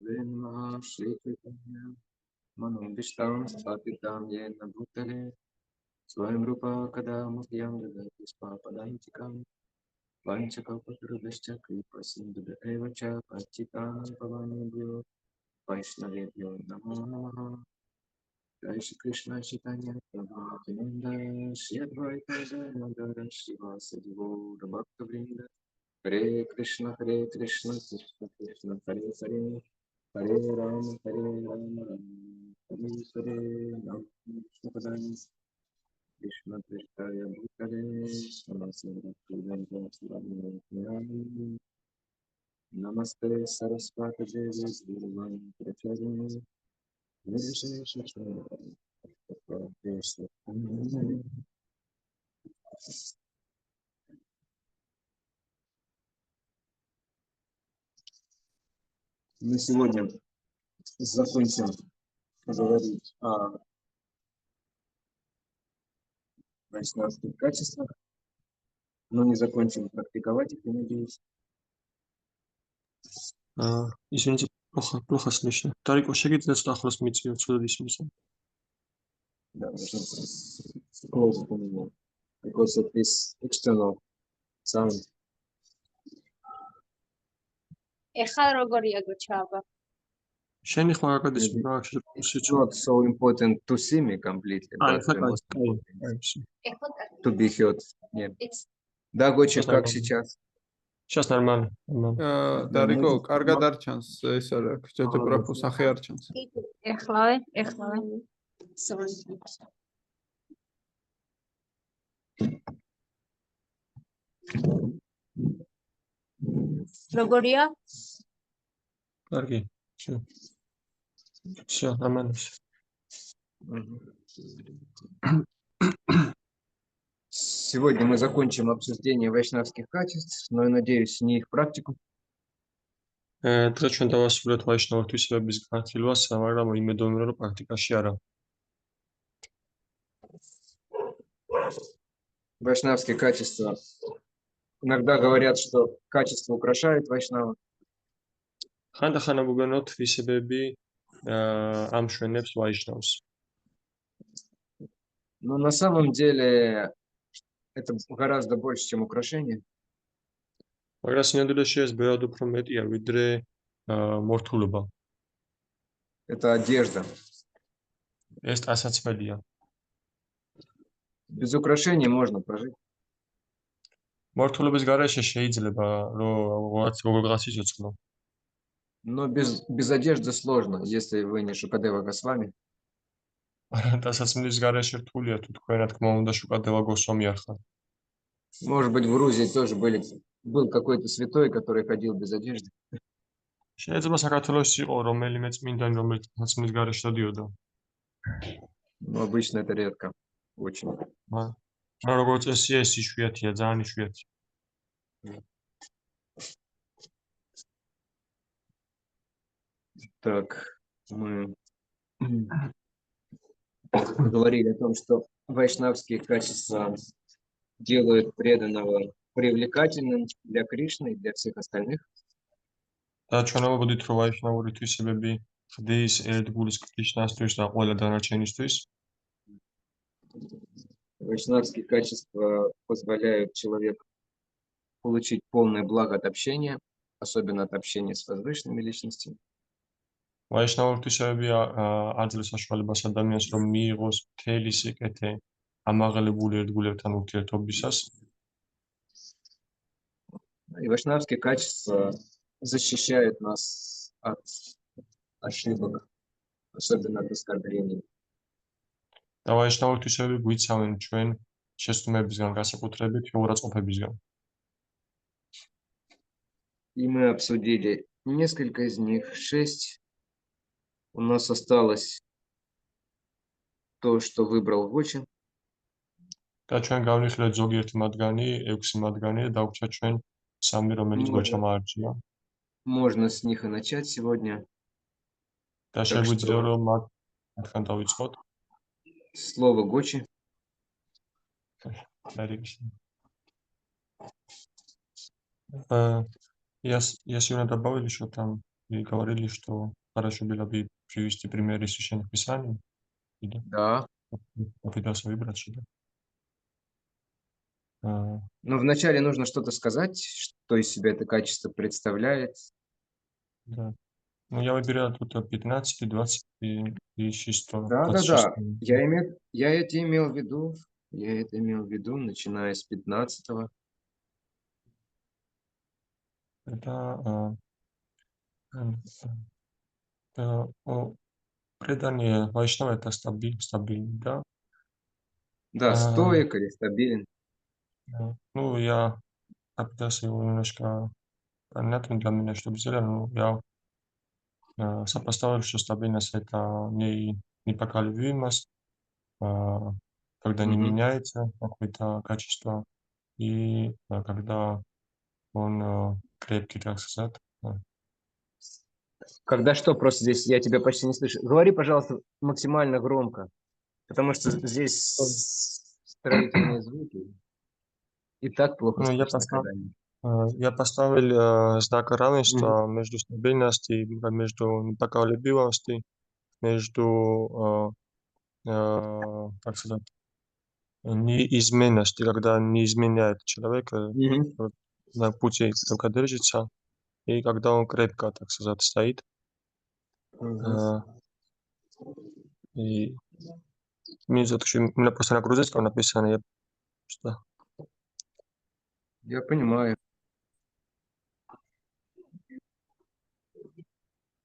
Namaha Shri Chaitanya Manobishtam Sthapitam Yena Bhutale Swayam Rupa Kadamukhyam Dadati Swapadantikam Vanchakapatarubhishcha Kripa Sindhudeva Cha Pachitam Pavanebhyo Vaishnavebhyo Namo Namaha Jai Shri Krishna Chaitanya Prabhu Nityananda Shri Advaita Gadadhara Srivasadi Gaura Bhakta-vrinda Hare Krishna Krishna Krishna Hare Hare Hare Rama Rama Hare Hare Rama Krishna Padani Krishna Prasthaya Bhutale Samasya Bhakti-vedanta Swaminarayan Namaste Saraswati Devi Guruvani Pracharini Мы сегодня закончим говорить о вайшнавских качествах, но не закончим практиковать их, я надеюсь. Извините, плохо слышно. Тарико, шагите что охрос митсио, отсюда дисмисса. Да, нужно close to me, because of this external sound. ეხლა როგორია გოჩააბა? შენი ხო არ გადისმის რა It's not so important to see me completely, but the most important to be heard. Yeah. Да, Гоча, как сейчас? Сейчас нормально. Дарико, კარგად არ ჩანს ეს არა, ჯეჯე პროფუ სახე არ ჩანს. ეხლავე. როგორია? კარგი. Всё, нормально. Сегодня мы закончим обсуждение вайшнавских качеств, но я надеюсь, не их практику. დღეს ჩვენ დავასრულეთ ვაიშნავის თვისებების განხილვას, მაგრამ იმედოვნია, რომ პრაქტიკაში არა. Вайшнавские качества. Иногда говорят, что качество украшает вайшнава. ხანდახან ამბობენ, თვისებები ამშვენებს ვაიშნავს. Но на самом деле это гораздо больше, чем украшение. მაგრამ სინამდვილეში ეს ბევრად უფრო მეტია, ვიდრე მორთულობა. Это одежда. ეს ტანსაცმელია. Без украшений можно прожить. მორთულობის გარეშე შეიძლება რომ როგორღაც იცოცხლო. Но без одежды сложно, если вы не Шукадева Госвами. ტანსაცმლის გარეშე რთულია თუ თქვენ რა თქმა უნდა შუკადევა გოსვამი არ ხარ. Может быть, в Грузии тоже был какой-то святой, который ходил без одежды. შეიძლება საქართველოში იყო რომელიმე წმინდანი, რომელიც ტანსაცმლის გარეშე დადიოდა. Но обычно это редко. Очень. მაგრამ როგორც წესია, ეს იშვიათია, ძალიან იშვიათია. Так, мы говорили о том, что вайшнавские качества делают преданного привлекательным для Кришны и для всех остальных. და ჩვენ ამბობთ, რომ ვაიშნავური თვისებები ხდის ერთგულის კრიშნასთვის და ყველა დანარჩენისთვის. Вайшнавские качества позволяют человеку получить полное благо от общения, особенно от общения с возвышенными личностями. ვაიშნავური თვისებები აძლევს საშუალებას ადამიანს, რომ მიიღოს მთელი სიკეთე ამაღლებული ერთგულებთან ურთიერთობისას. И вайшнавские качества защищают нас от ошибок, особенно от оскорблений. და ვაიშნავური თვისებები გვიცავენ ჩვენ შესტუმებისგან, განსაკუთრებით უარყოფებისგან. И мы обсудили несколько из них, 6. У нас осталось то, что выбрал Гочин. და ჩვენ გავнихлეთ ზოგიერთი მათგანი, 6 მათგანი და დაგვჭა ჩვენ 3, რომელიც გოჩამ აარჩია. Можно с них и начать сегодня. და შეგვიძლია რომ მათგან დავიწყოთ. Слово Гочи. Я сегодня добавил еще там и говорили, что хорошо было бы привести пример из Священных Писаний или Да. попытаться выбрать что-то. А, Но вначале нужно что-то сказать, что из себя это качество представляет. да. Ну, я выбираю тут 15, 20 и 6, Да-да-да, 26. я это имел в виду. Я это имел в виду, начиная с 15-го. Это предание Вайшнава это стабильный, да. Да, А, стоик или стабилен. да. Ну, я попытался его немножко понятно для меня, чтобы сделать, ну, я сопоставил, что стабильность это непоколебимость, а, когда не Мгм. меняется какое-то качество, и когда он крепкий, так сказать. Когда что, просто здесь я тебя почти не слышу. Говори, пожалуйста, максимально громко, потому что здесь строительные звуки. И так плохо Ну, слышно, когда они. я поставил знак Мгм. равенства между стабильностью, между непоколебимостью, между, как сказать, неизменностью, когда не изменяет человек, Мгм. вот на пути только держится, и когда он крепко, так сказать, стоит. Мгм. А, И у меня просто на грузинском написано, я что Я понимаю.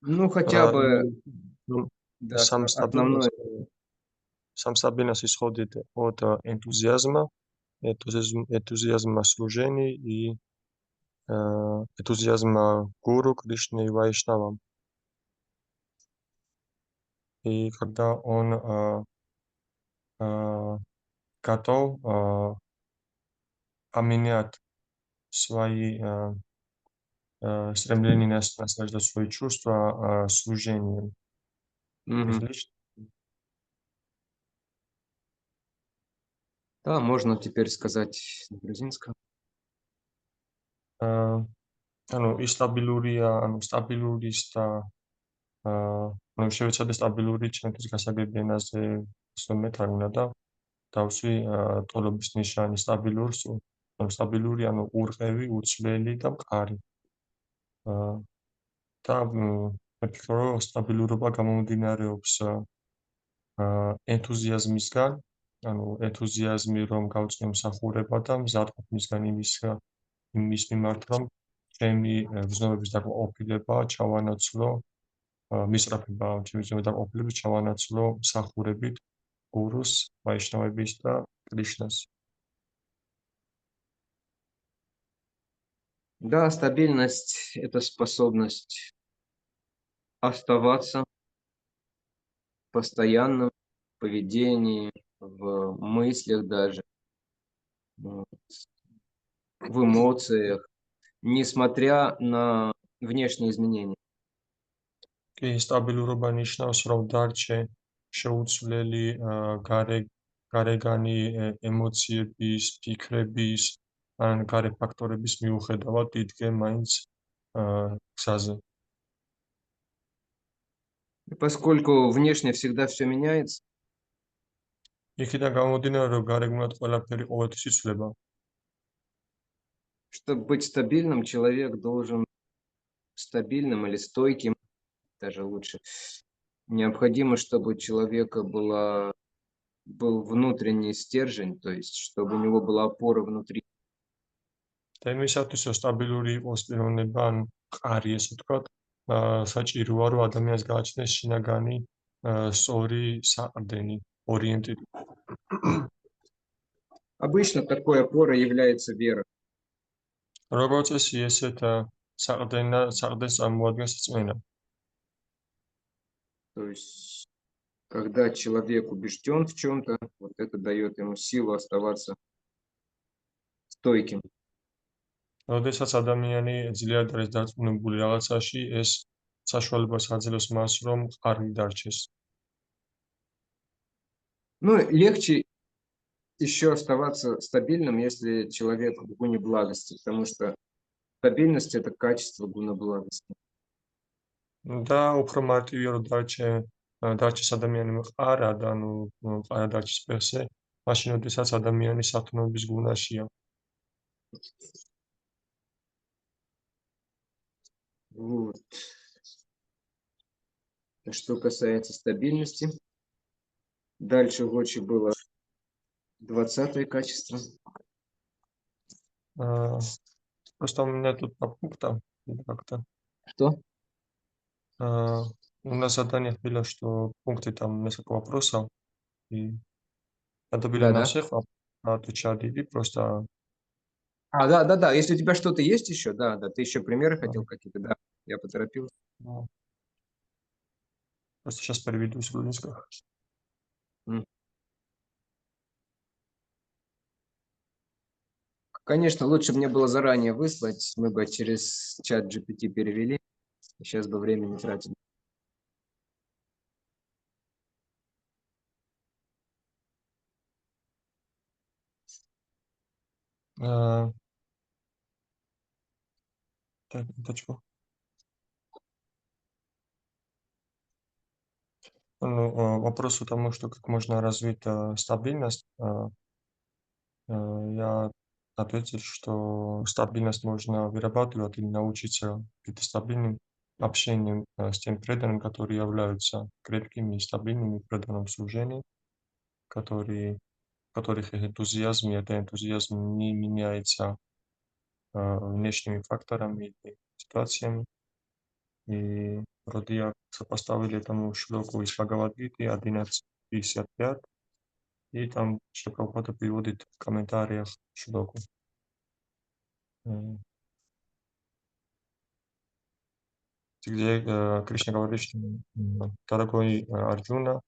Ну, хотя бы, и, ну, да, сам основное. стабильность, сам стабильность исходит от энтузиазма служения и энтузиазма гуру Кришны и Вайшнавам. И когда он готов поменять свои стремления наслаждать свои чувства служением Мгм. излишне. Да, можно теперь сказать на грузинском. ანუ ის სტაბილურია, ანუ სტაბილურის და ანუ შევეცადე სტაბილური ჩემთვის გასაგები ენაზე ვსვამეთ არ უნდა და დავსვი ტოლობის ნიშანი სტაბილურს, ანუ სტაბილური, ანუ ურყევი, უცვლელი და მყარი. აა და მეკითხა რომ სტაბილურობა გამომდინარეობს ენთუზიაზმისგან, ანუ ენთუზიაზმი რომ გავწნე მსახურება და მზადყოფნისგან იმის მიმართ რომ ჩემი გრძნობების დაკმაყოფილება ჩავანაცვლო მისწრაფება ჩემი გრძნობის დაკმაყოფილების ჩავანაცვლო მსახურებით გურუს, ვაიშნავების და კრიშნას. Да, стабильность – это способность оставаться постоянно в поведении, в мыслях даже, вот, в эмоциях, несмотря на внешние изменения. კი სტაბილურობა ნიშნავს რომ დარჩე შეუცვლელი გარეგანი ემოციების, ფიქრების ან გარე ფაქტორების მიუხედავად იდგე მაინც გზაზე. И поскольку внешне всегда все меняется, იქიდან გამომდინარე რომ გარეგნულად ყველაფერი ყოველთვის იცვლება. чтобы быть стабильным, человек должен стабильным или стойким, даже лучше. Необходимо, чтобы у человека был внутренний стержень, то есть чтобы у него была опора внутри. და იმისათვის რომ სტაბილური იყოს პიროვნება ან მყარი ესე ვთქვათ, საჭიროა რომ ადამიანს გააჩნდეს შინაგანი სწორი საყრდენი, ორიენტირი. Обычно такой опорой является вера. როგორც წესი ესეთ საყრდენს წარმოადგენს რწმენა. То есть когда человек убежден в чем-то, вот это дает ему силу оставаться стойким. როდესაც ადამიანი ძლიერ არის დარწმუნებული რაღაცაში, ეს საშუალებას აძლევს მას, რომ მყარი დარჩეს. Ну, легче еще оставаться стабильным, если человек в гуне благости, потому что стабильность – это качество гуна благости. და უფრო მარტივია რომ დარჩეს ადამიანი მყარა და ანუ მყარა დარჩეს სპექსზე, მაშინ როდესაც ადამიანი სათნოების გუნაშია. Вот. Что касается стабильности, дальше в Гочи было 20 качество. Просто у меня тут по пунктам как-то. Что? У нас задание было, что пункты там несколько вопросов, и надо было на Да-да. всех отвечать или просто Да. Если у тебя что-то есть еще, да, ты еще примеры Да. хотел какие-то, да. Я поторопился. ну, просто сейчас переведу с русского. Конечно, лучше бы мне было заранее выслать, мы бы через чат GPT перевели. Сейчас бы время не тратили. Так, минуточку. Ну, вопрос к тому, что как можно развить стабильность. Я ответил, что стабильность можно вырабатывать или научиться быть стабильным общением с теми преданными, которые являются крепкими и стабильными в преданном служении, которых энтузиазм, и этот энтузиазм не меняется внешними факторами или ситуациями. И вроде я сопоставили этому шлоку из Бхагавад-гиты 11.55, и там Шрила Прабхупада приводит в комментариях шлоку. Где Кришна говорит, что дорогой Арджуна,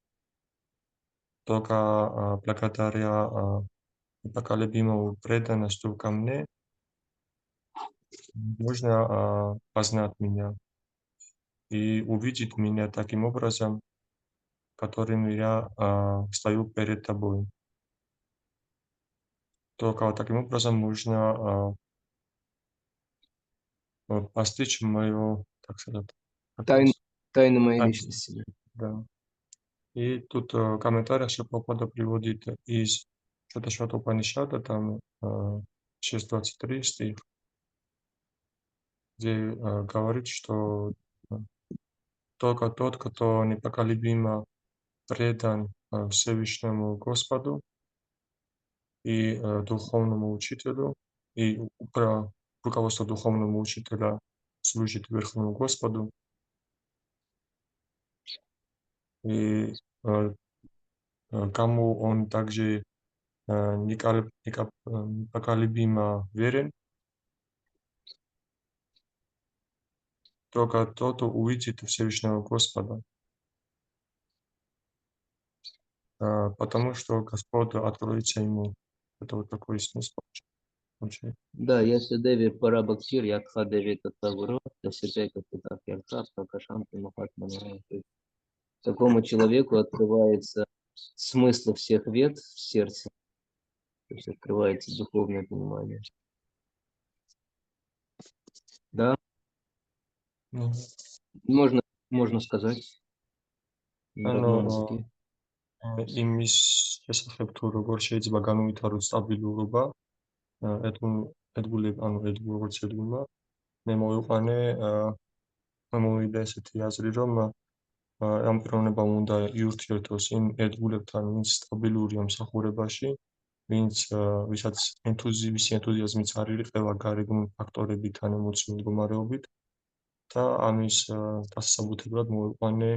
только благодаря непоколебимому преданностью ко мне можно познать меня и увидеть меня таким образом, которым я стою перед тобой. Только таким образом можно постичь мою, так сказать, Тайна моей Тайну. личности. Да. И тут в комментариях Шрила Прабхупада приводит из Шаташвата Упанишада, там 6.23 стих, где говорит, что только тот, кто непоколебимо предан Всевышнему Господу и духовному учителю, и руководство духовного учителя служит Верховному Господу, и кому он также непоколебимо верен, только тот увидит Всевышнего Господа, потому что Господь откроется ему. Это вот такой смысл. Вообще. Да, если Деви Парабхактир, Якха Деви Татагуро, Тасиджай Капитах Ярха, Пракашанти Махатмана. Такому человеку открывается смысл всех вед в сердце, то есть открывается духовное понимание. Да, Ну, можно сказать на родном языке. იმის შესახებ თუ როგორ შეიძლება განუვითაროთ სტაბილურობა როგორც ედგულმა მე მოვიდა ესეთი აზრი რომ ამ პიროვნებამ უნდა იურთიერთოს იმ ერთგულებთან ვინც სტაბილურია მსახურებაში ვისაც ვისი ენთუზიაზმიც არ ირყევა გარეგნული ფაქტორებით ან ემოციური მდგომარეობით და ამის დასაბუთებლად მოვიყვანე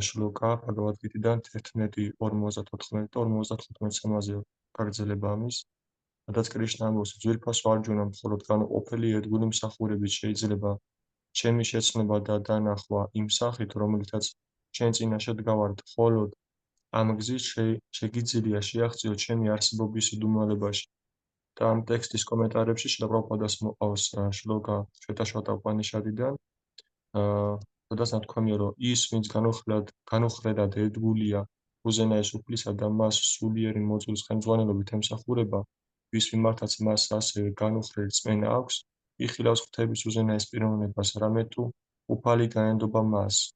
შლოკა ბაგავად-გიტიდან 11:44-55 თემაზე გაგრძელება ამის, სადაც კრიშნა ამბობს, ძვირფასო არჯუნა, მხოლოდ განუყოფელი ერთგული მსახურებით შეიძლება ჩემი შეცნობა და დანახვა იმ სახით, რომელითაც ჩვენ წინაშე დგავართ, მხოლოდ ამ გზით შეგიძლია შეაღწიო ჩემი არსებობის იდუმალებაში. და ამ ტექსტის კომენტარებში შრილა პრაბჰუპადას მოყავს შლოკა შვეტაშვატა უპანიშადიდან, სადაც ნათქვამია, რომ ის, ვინც განუხრელად ერთგულია უზენაეს უფლისა და მას სულიერი მოწვევის ხელმძღვანელობით ემსახურება, ვის მიმართაც მას ასევე განუხრელი რწმენა აქვს, იხილავს ღვთების უზენაეს პიროვნებას, რამე თუ უფალი განედობა მას.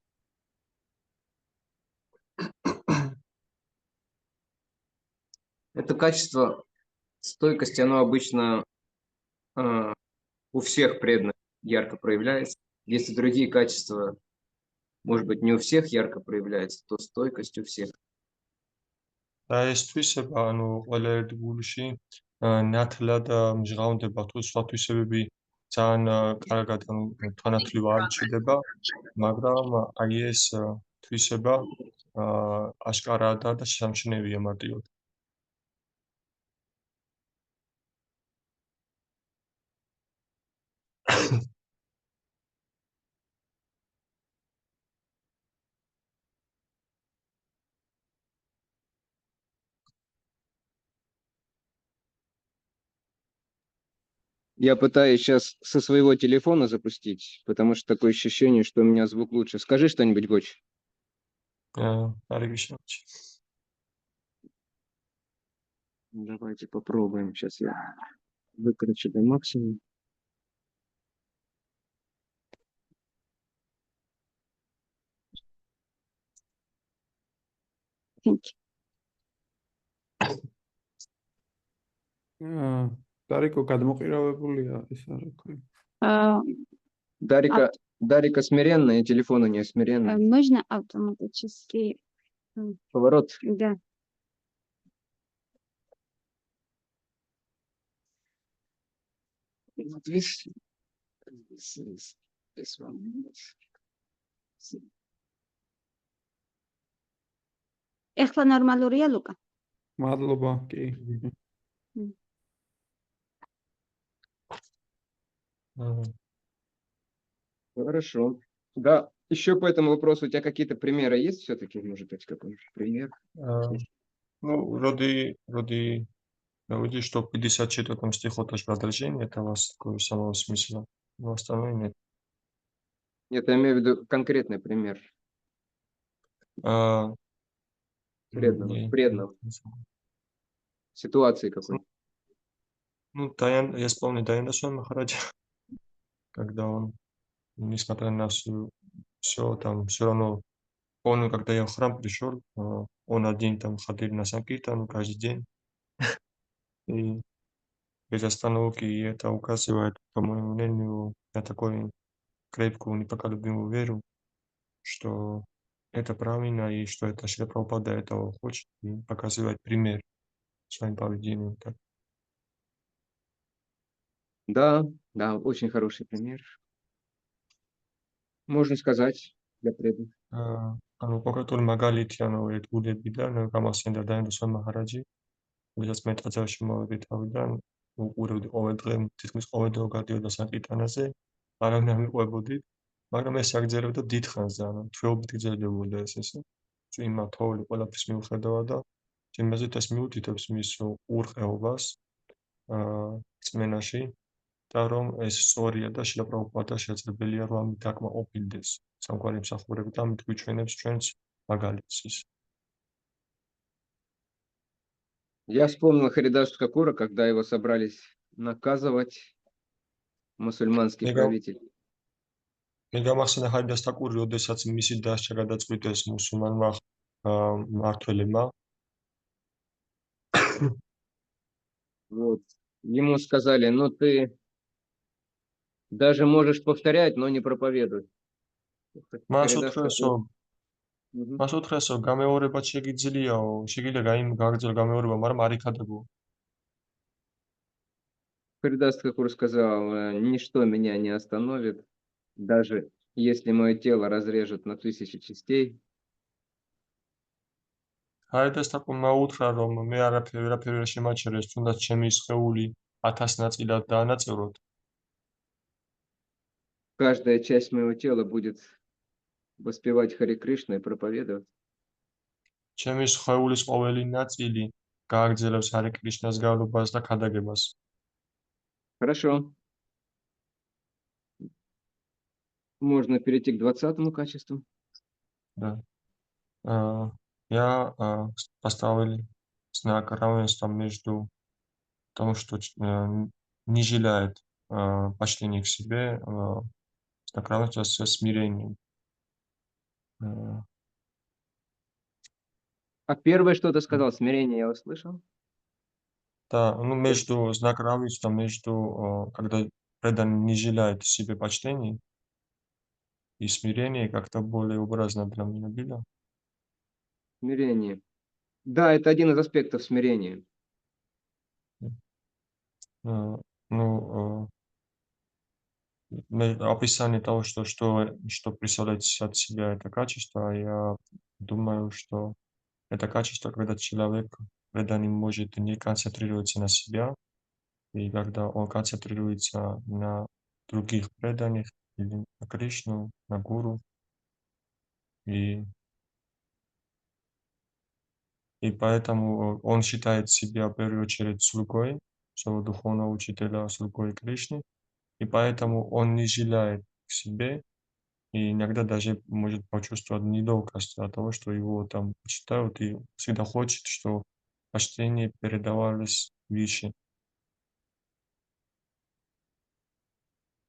Это качество, стойкость, оно обычно у всех преданных ярко проявляется. Если другие качества, может быть, не у всех ярко проявляется, то стойкость у всех. და ეს თვისება, ანუ ყველა ერთ გულში ნათლად მჟღავნდება, თუ სხვა თვისებები ძალიან კარგად თანათლივ არ ჩნდება, მაგრამ აი ეს თვისება აშკარაა და შესამჩნევია მარტივად. Я пытаюсь сейчас со своего телефона запустить, потому что такое ощущение, что у меня звук лучше. Скажи что-нибудь, Гоч. Аригишевич. Давайте попробуем. Сейчас я выкручу до максимума. Дарико, გადმოყირავებულია ეს არა თქვენ. Дарика смиренная, телефона не смиренная. Можно автоматически? Поворот. Да. Вот видишь? ეხლა ნორმალურია ლუკა? მადლობა, კი. Хорошо. Да, еще по этому вопросу у тебя какие-то примеры есть все-таки? Может быть, какой-нибудь пример? Ну, вроде видишь, что 54 стих тоже возражение, это у вас такое самого смысла. Но остальное нет. Нет, я имею в виду конкретный пример. Преданного. Ситуации какой? Ну, я вспомнил Дайана Махараджа, когда он, несмотря на все там, все равно, помню, когда я в храм пришел, он один там ходил на санкиртану каждый день, и без остановки, и это указывает, по моему мнению, на такую крепкую, непоколебимую веру, что это правильно, и что это Шрила Прабхупада этого хочет, и показывает пример своим поведением. Так. Да, очень хороший пример. Можно сказать для преданных. ანუ კონკრეტული მაგალითი, ანუ ერთ გულებიდან გამახსენდა დაინდოსვან მაჰარაჯი, ვისაც მე ტაძარში მოვედი თავიდან, უყურებდი ყოველ დღე, თითქმის ყოველ დრო გადიოდა საკიტანაზე, არავინ არ მიყვებოდით, მაგრამ ეს აგრძელებდა დიდხანს ძალიან, თვეობით გრძელდებოდა ეს ესე. წვიმა, თოვლი, ყველაფრის მიუხედავად და იმაზე ეს მიუთითებს მის ყურყეობას წმენაში და რომ ეს სწორია და შრილა პრაბჰუპადა შეძლებელია რომ ამით დაკმაყოფილდეს სამგვარი მსახურები და ამით გვიჩვენებს ჩვენს მაგალითს ის. Я вспомнил Харидас Такура, когда его собрались наказывать мусульманский правитель. მე გამახსენდა ხარიდას თაკური, როდესაც მისი დასჯა გადაწყვიტეს მუსულმანმა მმართველებმა. Вот. Ему сказали, ну ты даже можешь повторять, но не проповедуй. მას უთხრესო, გამეორება შეგიძლიაო, შეგიძლია გაგრძელო გამეორება, მაგრამ არ იქადებო. Харидас Такур сказал, ничто меня не остановит, даже если мое тело разрежут на 1000 частей. ხარიდას თაკურმა უთხრა, რომ მე ვერაფერი არ შემაჩერეს, თუნდაც ჩემი სხეული 1000 ნაწილად დაანაწევროთ. Каждая часть моего тела будет воспевать Хари Кришна и проповедовать. ჩემი სხეულის ყოველი ნაწილი გააგრძელებს ჰარე კრიშნას გავლობას და ქადაგებას. Хорошо. Можно перейти к 20-му качеству. Да. Я поставил знак равенства между тем, что не желает почтения к себе, და კრამას смирением. А первое, что ты сказал, смирение, я услышал. Да, ну между знак равенства, между когда преданный не жалеет себе почтений и смирение как-то более образно для меня было. Смирение. Да, это один из аспектов смирения. Ну, описание того, что представляет от себя это качество, я думаю, что это качество, когда человек преданный может не концентрироваться на себя, и когда он концентрируется на других преданных, или на Кришну, на Гуру, и поэтому он считает себя в первую очередь слугой своего духовного учителя, слугой Кришны, и поэтому он не жалеет к себе, и иногда даже может почувствовать неловкость от того, что его там почитают, и всегда хочет, что почтение передавалось выше.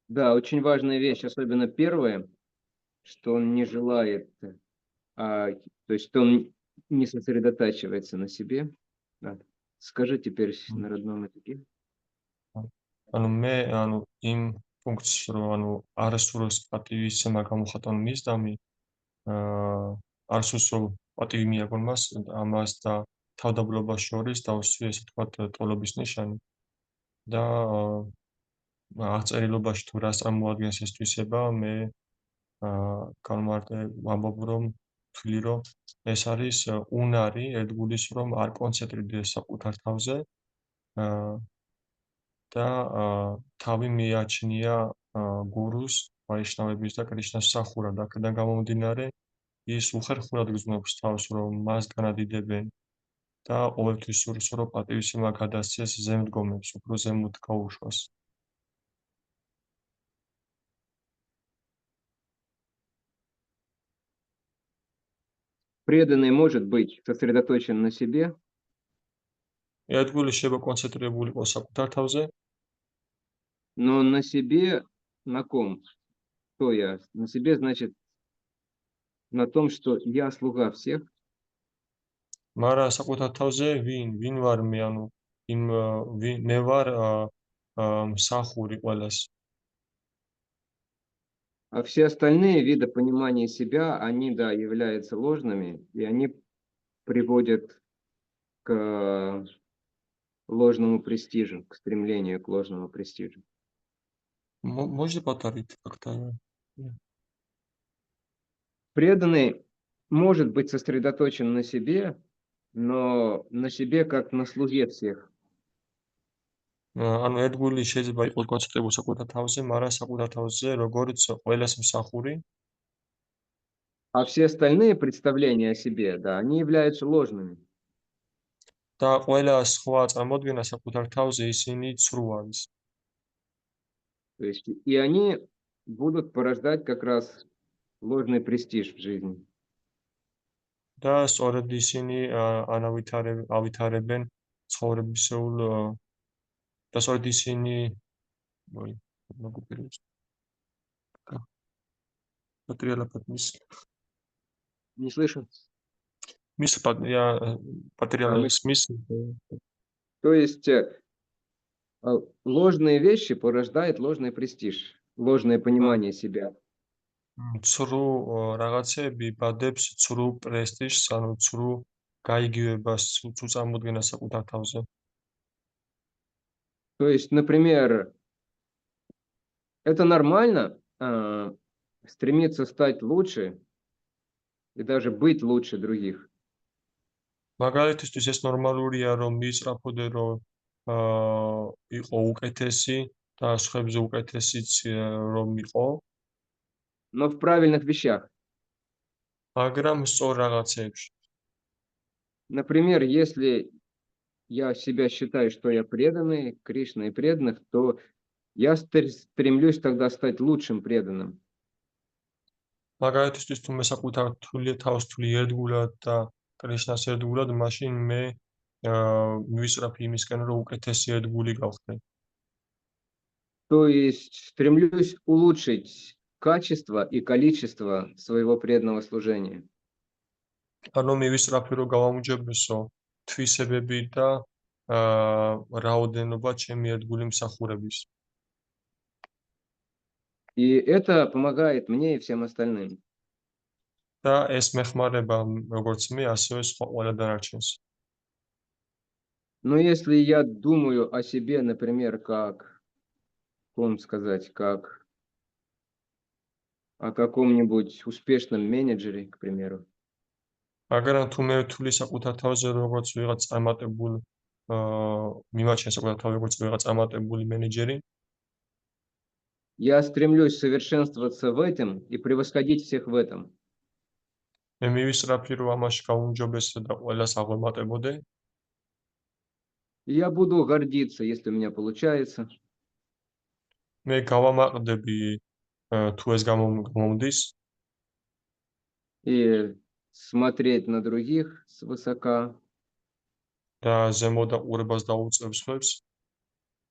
Да, очень важная вещь, особенно первая, что он не желает, то есть что он не сосредотачивается на себе. Да. Скажи теперь на родном языке. ანუ მე იმ ფუნქციის რომ არასდროს პატივისცემა გამოხატავ მისდამი არასდროს პატივი მიაგონ ამას და თავდაბლობას შორის დავსვი ესე თქვათ ტოლობის ნიშანი და აღწერილობაში თუ რას წარმოადგენს ეს თვისება მე ვამბობ რომ ვთვლი რომ ეს არის უნარი ერთგულის რომ არ კონცენტრირდეს საკუთარ თავზე და თავი მიაჩნია გურუს, ვაიშნავების და კრიშნას მსახურად. აქედან გამომდინარე, ის უხერხულად გრძნობს თავს, რომ მას განადიდებენ და ყოველთვის სურს, რომ პატივისცემა გადასცეს ზემდგომებს, უფრო ზემოთ გაუშვას. Преданный может быть сосредоточен на себе, ერთგული შეიძლება კონცენტრირებული იყოს საკუთარ თავზე, но на себе на ком? Кто я? На себе значит на том, что я слуга всех. მაგრამ საკუთარ თავზე ვინ ვარ მე, მე ვარ მსახური ყველას. А все остальные виды понимания себя, они, да, являются ложными, и они приводят к ложному престижу, к стремлению к ложному престижу. Можете повторить как-то? Преданный может быть сосредоточен на себе, но на себе как на слуге всех. ანუ ერთგული შეიძლება იყოს კონცენტრირებული საკუთარ თავზე, მაგრამ საკუთარ თავზე როგორც ყველას მსახური. А все остальные представления о себе, да, они являются ложными. და ყველა სხვა წარმოდგენა საკუთარ თავზე ისინი ცრუ არის. То есть и они будут порождать как раз ложный престиж в жизни. და სწორედ ისინი ავითარებენ ცხოვრებისეულ და სწორედ ისინი Не слышу? То есть ложные вещи порождают ложный престиж, ложное понимание себя. ცრუ რაღაცები ბადებს ცრუ პრესტიჟს, ანუ ცრუ გაიგივებას, ცრუ წარმოდგენას საკუთარ თავზე. То есть, например, это нормально стремиться стать лучше и даже быть лучше других. მაგალითისთვის ეს ნორმალურია, რომ მისწრაფოდე, რომ იყო უკეთესი და სხვებზე უკეთესიც რომ იყო. Но в правильных вещах. მაგრამ სწორ რაღაცებში. Например, если я себя считаю, что я преданный, Кришна и преданных, то я стремлюсь тогда стать лучшим преданным. მაგალითისთვის თუ მე საკუთარ თავს თვლი ერთგულად და კრიშნას ერთგულად, მაშინ მე მივისწრაფი იმისკენ, რომ უკეთესი ერთგული გავხდე. То есть стремлюсь улучшить качество и количество своего преданного служения. ანუ მივისწრაფი რომ გავაუმჯობესო თვისებები და რაოდენობა ჩემი ერთგული მსახურების. И это помогает мне и всем остальным. და ეს მეხმარება როგორც მე, ასევე სხვა ყველა დანარჩენს. Но если я думаю о себе, например, как вам сказать, как о каком-нибудь успешном менеджере, к примеру, მაგრამ თუ მე ვთვლი საკუთარ თავზე როგორც ვიღაც წარმატებულ მიმაჩნია საკუთარ თავზე როგორც ვიღაც წარმატებული მენეჯერი, я стремлюсь совершенствоваться в этом и превосходить всех в этом. მე მივისწრაფი რომ ამაში გავუმჯობესო და ყველას აღვემატებოდე И я буду гордиться, если у меня получается, მე გავამაყდები თუ ეს გამომდის и смотреть на других свысока. და ზემოდან ყურებას დაუწევს ხმებს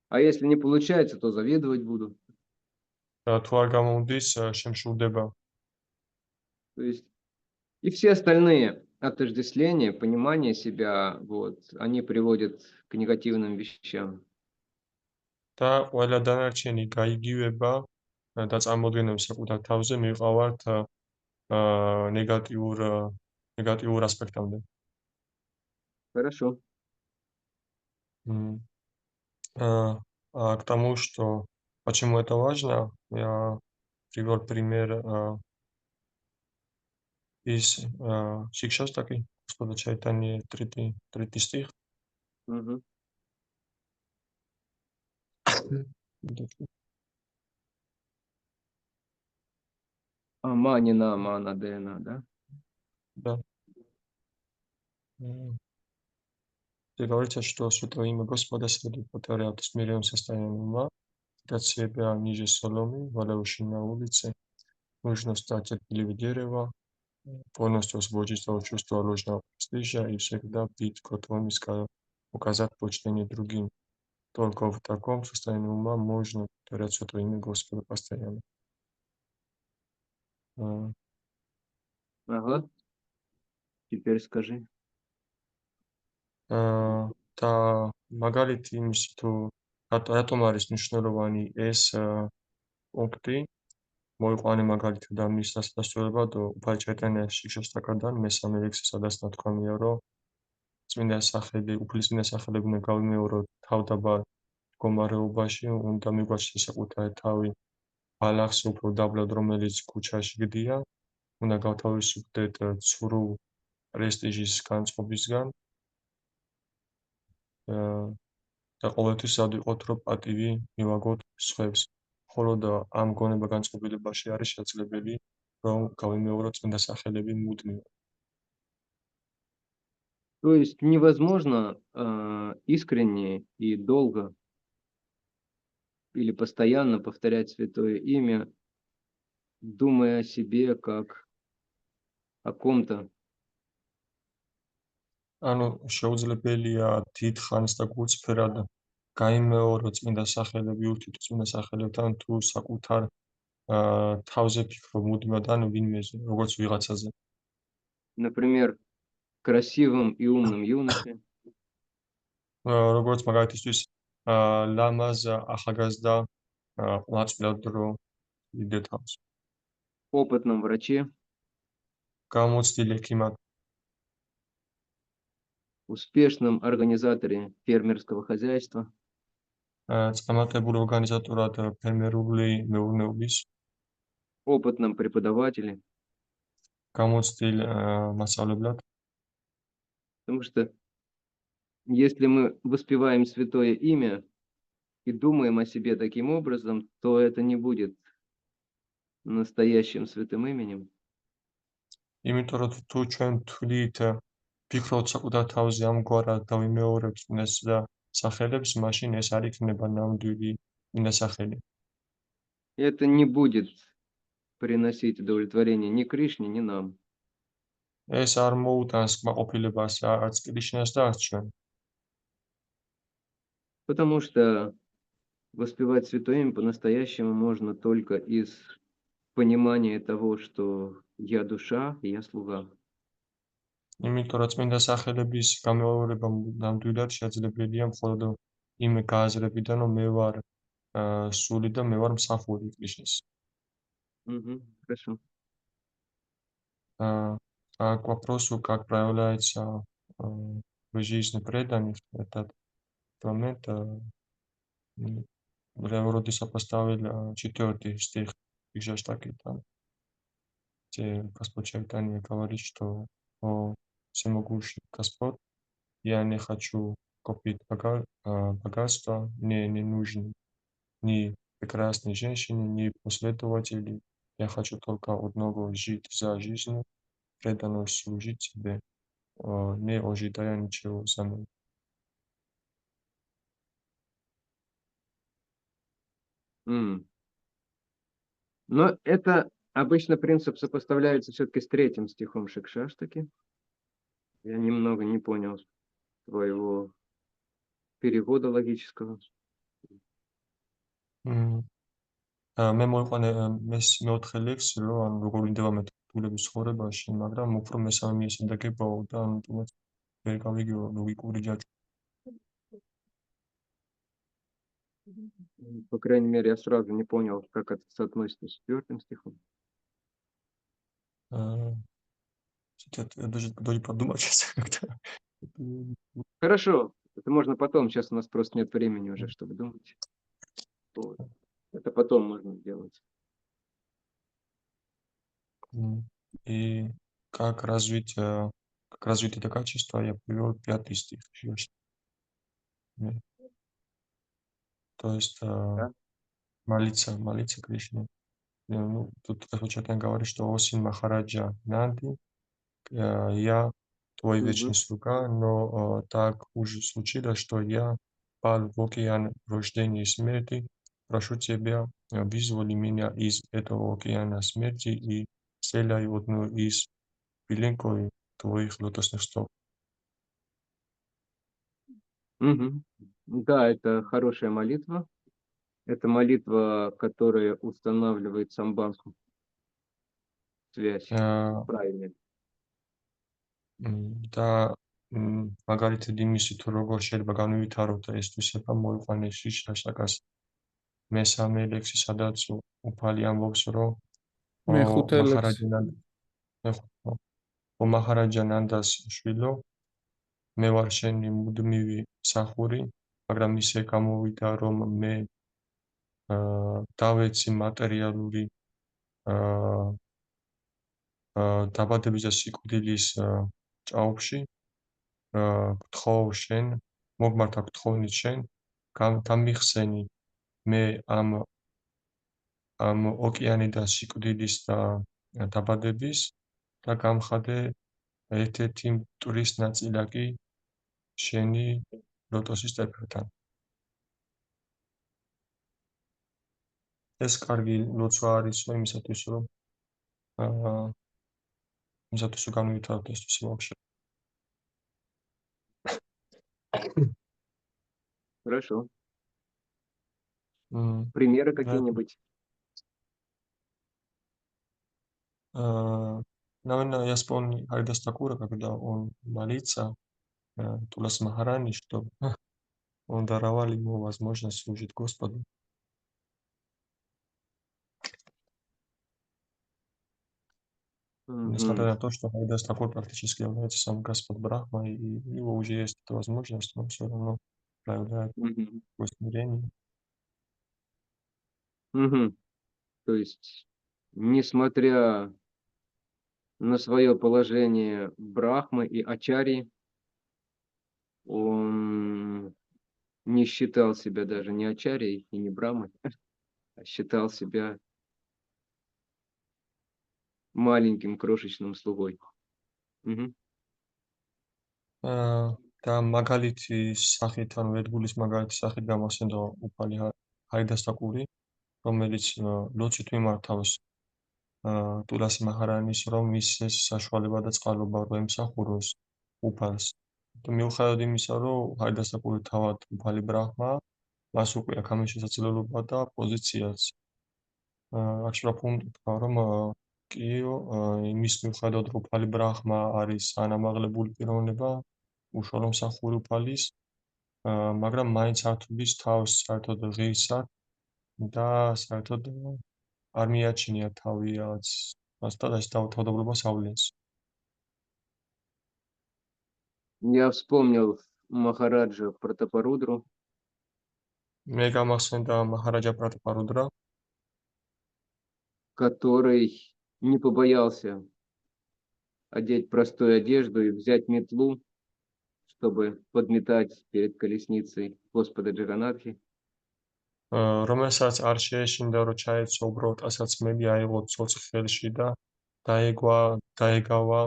А если не получается, то завидовать буду. და თუ არ გამომდის შემშურდება. То есть и все остальные отождествления, понимание себя, вот, они приводят к негативным вещам. და ყველა დანარჩენი გაიგივება და წარმოდგენები საკუთარ თავზე მივყავართ негативურ аспектამდე. Хорошо. К тому, что почему это важно, я привел пример из Шикшастаки, Господа Чайтаньи, 3 стих. Мгм. Аманина, Амана, Дена, да? Да. Где говорится, что Святое имя Господа следует повторять с мирным состоянием ума, от себя ниже соломы, валявшей на улице, нужно стать терпеливее дерева, полностью освободиться от чувства ложного престижа и всегда быть готовым указать почтение другим. Только в таком состоянии ума можно повторять Святое имя Господа постоянно. Ага. Теперь скажи. და მაგალითი იმის თუ რატომ არის მნიშვნელოვანი ეს პუნქტი მოიყვანე მაგალითად ამის დასასრულებლად უფალი ჩაიტანია შიქშოსტაკადან მესამე ლექსი სადაც ნათქვამია რომ წმინდა სახელი უფლის წმინდა სახელები უნდა გავიმეოროთ თავდაბარ მდგომარეობაში უნდა მიგვაჩნდეს საკუთარი თავი ბალახს უფრო დაბლად რომელიც ქუჩაში გდია უნდა გავთავისუფლდეთ ცრუ პრესტიჟის განწყობისგან და ყოველთვის სადვიყოთ რომ პატივი მივაგოთ სხვებს. ხოლო და ამ გონება განწყობილებაში არის შესაძლებელი რომ გავიმეოროთ წმინდა სახელები მუდმივად. То есть невозможно искренне и долго или постоянно повторять святое имя, думая о себе как о ком-то. ანუ შეუძლებელია დიდხანს და გულწრფელად გაიმეორო წმინდა სახელები უთითო წმინდა სახელებთან თუ საკუთარ თავზე ფიქრო მუდმივად ან ვინმეზე როგორც ვიღაცაზე. Например, красивым и умным юноше, როგორც მაგალითისთვის ლამაზ ახალგაზრდა ყმაწვილად რო იდეთავს. опытном враче, გამოცდილ ექიმად успешном организаторе фермерского хозяйства, წარმატებულ ორგანიზატორად ფერმერული მეურნეობის опытном преподавателе. გამოცდილ მასწავლებლად. Потому что если мы воспеваем святое имя и думаем о себе таким образом, то это не будет настоящим святым именем. იმიტომ რომ თუ ჩვენ თვლით ფიქრობთ საკუთარ თავზე ამგვარად დავიმეორებთ წმინდა სახელებს, მაშინ ეს არ იქნება ნამდვილი წმინდა სახელი. Это не будет приносить удовлетворение ни Кришне, ни нам. ეს არ მოუტანს კმაყოფილებას არც კრიშნას და არც ჩვენ. Потому что воспевать святое имя по-настоящему можно только из понимание того, что я душа, и я слуга. იმიტომ რომ წმინდა სახელების გამეორება ნამდვილად შეძლებელია მხოლოდ იმ გააზრებიდან, რომ მე ვარ სული და მე ვარ მსახური კრიშნას. Хорошо. А к вопросу, как проявляется в жизни преданных этот момент, вроде сопоставили 4 стих Иджаштаки, там, где Господь Чайтанья говорит, что о всемогущий Господь, я не хочу копить богатство, мне не нужны ни прекрасные женщины, ни последователи. Я хочу только одного жить за жизнью, преданно служить тебе, не ожидая ничего взамен. Но это обычно принцип сопоставляется все-таки с 3 стихом Шикшаштаки. Я немного не понял твоего перевода логического. მე მოიყვანე მეოთხე ლექსი, რომ ანუ როგორ მინდება მეთვალების ცხოვრებაში, მაგრამ უფრო მესამე მიესადაგებაო და ანუ თუნდაც ვერ გავიგე ლოგიკური ჯაჭვი. По крайней мере, я сразу не понял, как это соотносится с 4 стихом. Даже не подумать сейчас как-то. Хорошо, это можно потом. Сейчас у нас просто нет времени уже, чтобы думать. Вот. Это потом можно сделать. И как развить это качество, я привел 5 стих. То есть молиться Кришне. Ну, тут Господь Чайтанья говорит, что Осин Махараджа Нанди, я твой вечный слуга, но так уже случилось, что я пал в океан рождения и смерти. Прошу тебя, вызволи меня из этого океана смерти и вселяй одну из пеленкой твоих лотосных стоп. Да, это хорошая молитва. Это молитва, которая устанавливает самбанку. Связь. Правильно. და მაგალითად იმისი თუ როგორ შეიძლება განვითაროთ ეს თვისება მოიყვანეს შიშაშაკას მესამე ლექსი, სადაც უფალი ამბობს, რომ მეხუთე ლექსი. მაჰარაჯა ნანდას შვილო, მე ვარ შენი მუდმივი მსახური, მაგრამ ისე გამოვიდა, რომ მე დავეცი მატერიალური დაბადების და სიკვდილის ჭაობში, გთხოვ შენ, მოგმართა გთხოვნით შენ, გამიხსენი მე ამ ოკეანიდან სიკვდილის და დაბადების და გამხადე ერთ-ერთი მტვრის ნაწილაკი შენი ლოტოსის ტეფლთან. ეს კარგი ლოცვა არის იმისათვის, რომ განვითაროთ ეს თვისება вообще. Хорошо. Примеры какие-нибудь? Наверное, я вспомнил Хайдас Такура, когда он молится Тулас Махарани, что он даровал ему возможность служить Господу. Несмотря на то, что Хайдас Такур практически является сам Господь Брахма, и у него уже есть эта возможность, но все равно проявляет такое смирение. То есть, несмотря на свое положение Брахмы и Ачарьи, он не считал себя даже не Ачарьей и не Брахмой, а считал себя маленьким крошечным слугой. და მაგალითის სახით, ანუ ერთგულის მაგალითის სახით გამოსცემდა უფალი ჰაიდას თაკური, რომელიც ლოცვით მიმართავს ტულას მაჰარანის, რომ მის საშუალება და წყალობა რომ ემსახუროს უფალს. მიუხედავად იმისა, რომ ჰაიდას თაკური თავად უფალი ბრაჰმა, მას უკვე აქვს ამის შესაძლებლობა და პოზიციაც. აქ შრაფუნ თქვა რომ კიო იმის მიუხედავად რომ უფალი ბრაჰმა არის ანამაღლებული პიროვნება, უშუალო მსახური უფალის, მაგრამ მაინც ართობის თავს საერთოდ ღირსად და საერთოდ არ მიაჩნია თავი რაღაც თავდადებას ავლენს. Я вспомнил Махараджа Пратапарудру, მე გამახსენდა მაჰარაჯა პრატაპარუდრა, который не побоялся одеть простую одежду и взять метлу, чтобы подметать перед колесницей Господа Джаганатхи. რომელსაც არ შეეშინდა რომ ჩაეცვა უბრალოდ ასაცმელი აიღო ცოცხლში და დაეგავა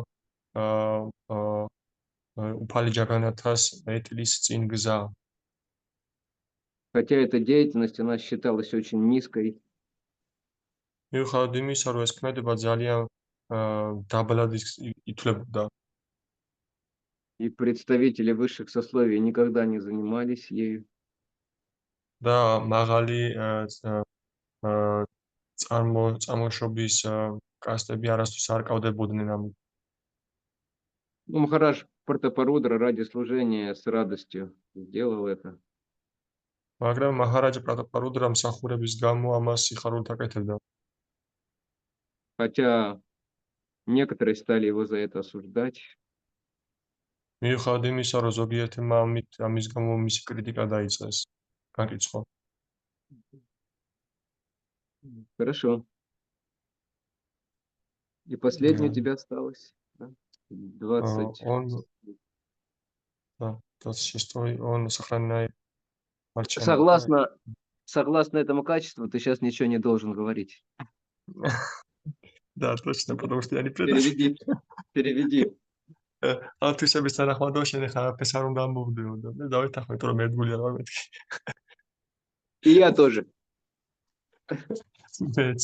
უფალი ჯაგანათას მეტლის წინ გზა. Хотя эта деятельность, она считалась очень низкой, მიუხედავად იმისა, რომ ეს ქმედება ძალიან დაბალად ითვლებოდა и представители высших сословий никогда не занимались ею. და მაღალი წარმოშობის კასტები არასდროს არ კავდებოდნენ ამით. Ну, Махарадж Пратапарудра ради служения с радостью сделал это. მაგრამ მაჰარაჯა პრატაპარუდრა მსახურების გამო ამას სიხარულით აკეთებდა. Хотя некоторые стали его за это осуждать. მიუხედავად იმისა, რომ ზოგიერთმა ამის გამო მისი კრიტიკა დაიწყეს, განკიცხვა. Хорошо. И последний у Да. тебя осталось. Да? 20. Он сохраняет молчание. Согласно этому качеству, ты сейчас ничего не должен говорить. Да, точно, потому что я не Переведи. А ты себе თანახმადო შენახა არაფერს არ უნდა ამოვდეო და დავით ახლა იმიტომ რომ ერთგული არ ვარ მეთქი. И я тоже. მეც.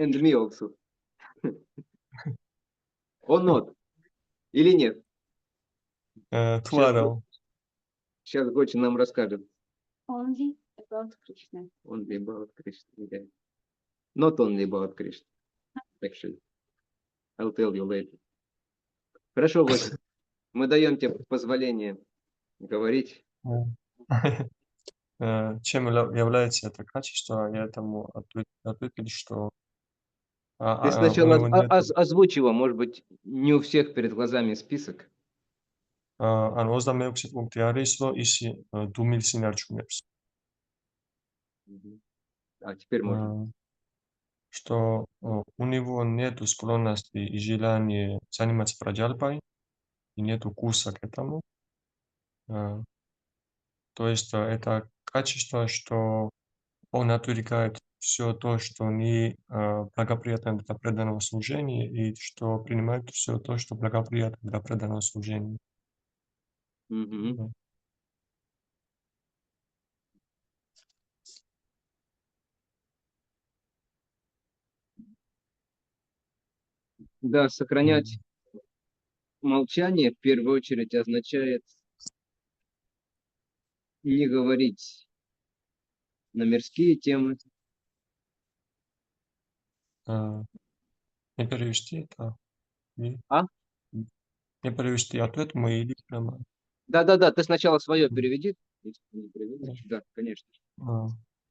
And me also. Он not. Или нет? თუ არა, Сейчас Гочи нам расскажет. Only about Krishna. Only about Krishna. Yeah. Not only about Krishna. Actually. I'll tell you later. Хорошо, Гочи. Мы даем тебе позволение говорить. чем является это качество, я этому ответил, что Ты сначала озвучь его, может быть, не у всех перед глазами список. ან 26 პუნქტი არის, რომ ის დუმილს ინარჩუნებს. А теперь можно. Что у него нету склонности и желания заниматься праджалпой, и нету курса к этому. То есть это качество, что он отвергает все то, что не благоприятно для преданного служения, и что принимает все то, что благоприятно для преданного служения. Угу. Да, сохранять молчание в первую очередь означает не говорить на мирские темы. Не перевести это. А? Не перевести ответ мой или прямо. Да, ты сначала свое переведи. Если ты не переведешь. Да, конечно.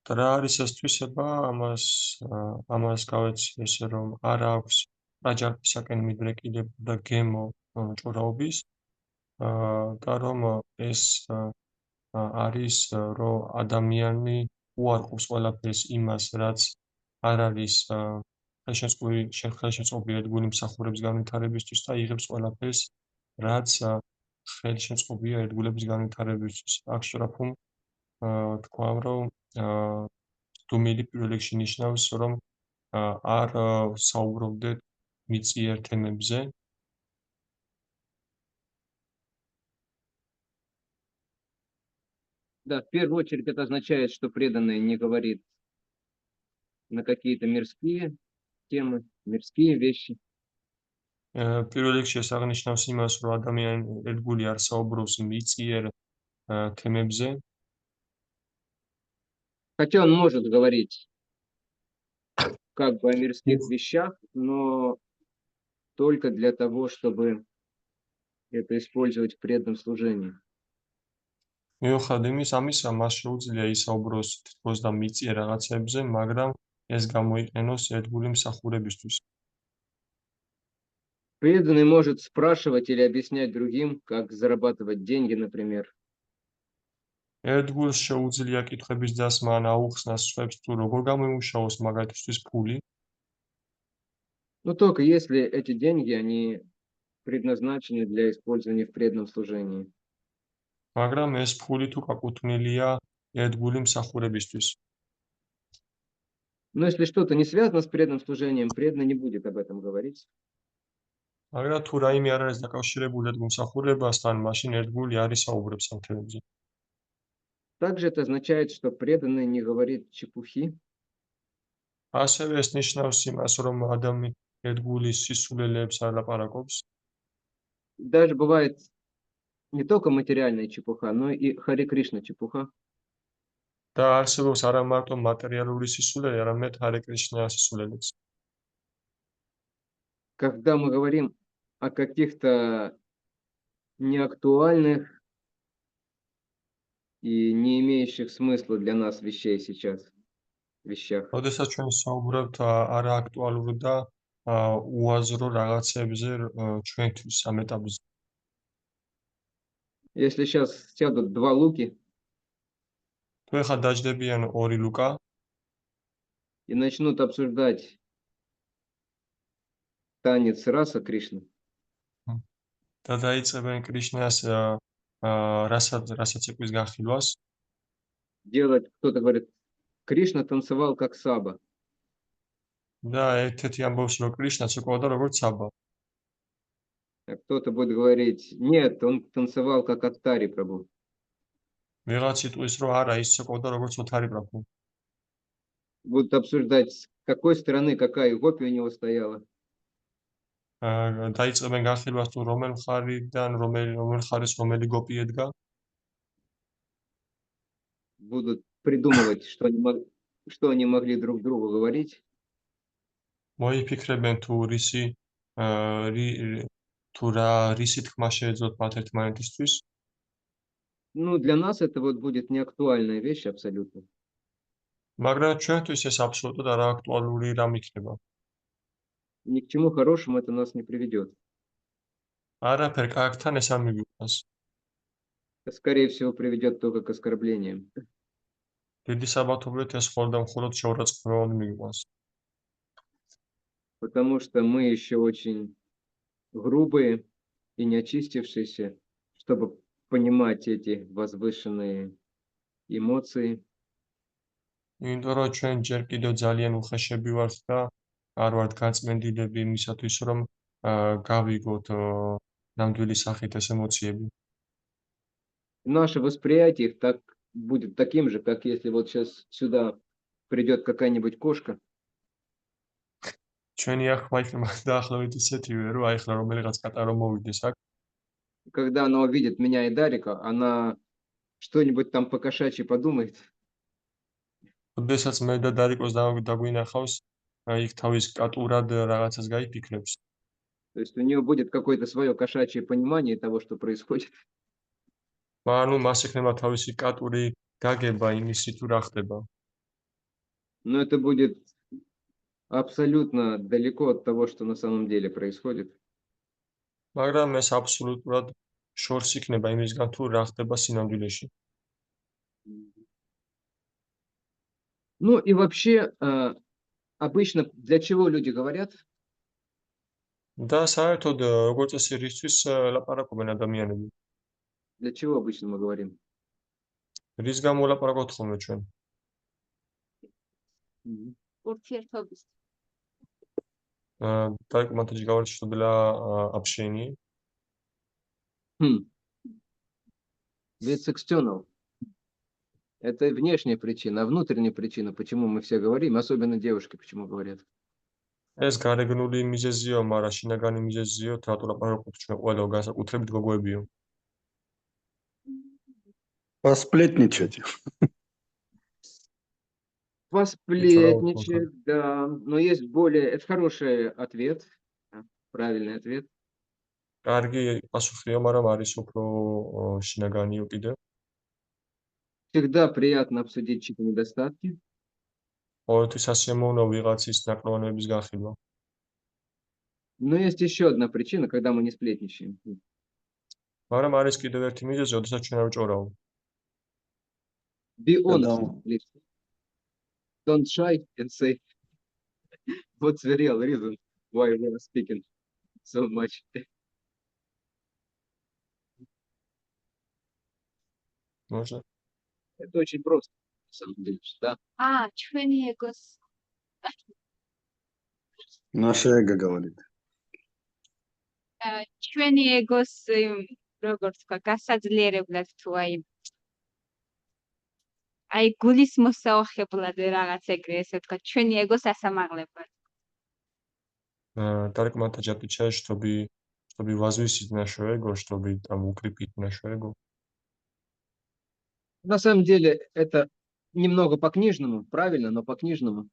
რა არის ეს თვისება, ამას გავეცი ესე რომ არ აქვს რაჯალპისაკენ მიდრეკილება და გემო ჭორაობის და რომ ეს არის რომ ადამიანი უარყოფს ყველაფერს იმას, რაც არ არის ხელშეწყობილი ერთგული მსახურების განვითარებისთვის და იღებს ყველაფერს, რაც ხელშეწყობილია ერთგულების განვითარებისთვის. აქ შრაფუმ თქვა რომ დუმილი პირველ რიგში ნიშნავს რომ არ საუბრობდეთ მიწიერ თემებზე. Да, в первую очередь это означает, что преданный не говорит на какие-то мирские темы, мирские вещи. პირველ რიგში ეს აღნიშნავს იმას, რომ ადამიანი ერთგული არ საუბრობს მიწიერ თემებზე. Хотя он может говорить как бы о мирских вещах, но только для того, чтобы это использовать в преданном служении. მიუხედავად ამისა, მას შეუძლია ისაუბროს თითქოს და მიწიერ რაღაცებზე, მაგრამ ეს გამოიყენოს ერთგული მსახურებისთვის. Преданный может спрашивать или объяснять другим, как зарабатывать деньги, например. ერთგულს შეუძლია კითხვების დასმა ან აუხსნას სხვებს თუ როგორ გამოიმუშაოს მაგათისთვის ფული, Но только если эти деньги, они предназначены для использования в преданном служении. მაგრამ ეს ფული თუ გაკუთვნილია ერთგული მსახურებისთვის. Но если что-то не связано с преданным служением, преданный не будет об этом говорить. მაგრამ თუ რაიმე არ არის დაკავშირებული ერთგულ მსახურებასთან, მაშინ ერთგული არ ისაუბრებს ამ თემებზე. Также это означает, что преданный не говорит чепухи, ასევე ეს ნიშნავს იმას, რომ ერთგული სისულელეებს არ ლაპარაკობს, даже бывает не только материальная чепуха, но и Хари Кришна чепуха. და არსებობს არა მარტო მატერიალური სისულელე, არამედ ჰარე კრიშნა სისულელეც. Когда мы говорим о каких-то неактуальных и не имеющих смысла для нас вещей сейчас, вещах. როდესაც ჩვენ საუბრობთ არააქტუალურ და უაზრო რაღაცებზე ჩვენთვის ამ ეტაპზე. Если сейчас сядут два луки თუ ეხლა დაждებიან ორი ლუკა и начнут обсуждать танец раса Кришны, და დაიწყებენ კრიშნას რასაც ეკვის განხილვას, делать, кто-то говорит, Кришна танцевал как Саба, და ერთ-ერთი ამბობს, რომ კრიშნა ცეკვავდა როგორც საბა, а кто-то будет говорить, нет, он танцевал как Аттари Прабху. ვიღაც იტყვის, რომ არა, ის ცეკვავდა როგორც ოთარი პრაბჰუ. Будут обсуждать, с какой стороны какая гопи у него стояла. დაიწყებენ განხილვას, თუ რომელ მხარიდან რომელ მხარეს რომელი გოპი ედგა, Будут придумывать, что они могли друг другу говорить. მოიფიქრებენ თუ რისი თქმა შეეძლოთ მათ ერთმანეთისთვის. Ну, для нас это вот будет неактуальная вещь абсолютно. მაგრამ ჩვენთვის ეს აბსოლუტურად არააქტუალური რამ იქნება. Ни к чему хорошему это нас не приведет. არაფერ კარგთან ეს არ მიგვიყვანს. Это, скорее всего, приведет только к оскорблениям. დიდი საბათობრით ეს მხოლოდ და მხოლოდ შეურაცხმევად მიგვიყვანს. Потому что мы еще очень грубые и не очистившиеся, чтобы понимать эти возвышенные эмоции. იმიტომ რომ ჩვენ ჯერ კიდევ ძალიან უხეშები ვართ და არ ვართ გაწმენდილები იმისათვის, რომ გავიგოთ ნამდვილი სახით ეს ემოციები. Наше восприятие их так будет таким же, как если вот сейчас сюда придет какая-нибудь кошка, ჩვენი ახმა იქნება დაახლოებით ისეთივე, რომ აი ახლა რომელიღაც კატა რომ მოვიდეს აქ, когда она увидит меня и Дарика, она что-нибудь там по-кошачьи подумает, როდესაც მე და დარიკოს დაგვინახავს, იქ თავის კატურად რაღაცას გაიფიქრებს. то есть у нее будет какое-то свое кошачье понимание того, что происходит. ანუ მას იქნება თავისი კატური გაგება იმისი თუ რა ხდება. Но это будет абсолютно далеко от того, что на самом деле происходит. მაგრამ ეს აბსოლუტურად შორს იქნება იმისგან თუ რა ხდება სინამდვილეში. Ну и вообще, обычно для чего люди говорят? და საერთოდ როგორც წესი რისთვის ლაპარაკობენ ადამიანები? Для чего обычно мы говорим? რის გამო ლაპარაკობთ ხოლმე ჩვენ? ურთიერთობის. Так, Матвей говорит, что для общения. It's external. Это внешняя причина, а внутренняя причина, почему мы все говорим, особенно девушки, почему говорят. ეს გარეგნული მიზეზიო, მაგრამ შინაგანი მიზეზიო, რატო ლაპარაკობთ ჩვენ ყველა განსაკუთრებით გოგოებიო. Посплетничать. Посплетничать, да. Но есть более... Это хороший ответ. Да, правильный ответ. კარგი პასუხია, მაგრამ არის უფრო შინაგანიო კიდევ. Всегда приятно обсудить чьи-то недостатки. ყოველთვის სასიამოვნოა ვიღაცის ნაკლებობების განხილვა. Но есть еще одна причина, когда мы не сплетничаем. მაგრამ არის კიდევ ერთი მიზეზი, როდესაც ჩვენ არ ვჭორავ. Be honest, Да. please. Don't shy and say what's the real reason why we are speaking so much. Можно? Это очень просто, на самом деле, да. ჩვენი ეგოს Наша эго говорит. ჩვენი ეგოს როგორც თქვა გასაძლიერებლად თუ აი გულის მოსაუხებლად რაღაც ეგრე ესე თქვა ჩვენი ეგოს ასამაღლებლად. Тарик отвечает, чтобы возвысить наше эго, чтобы там укрепить наше эго. На самом деле это немного по-книжному, правильно, но по-книжному.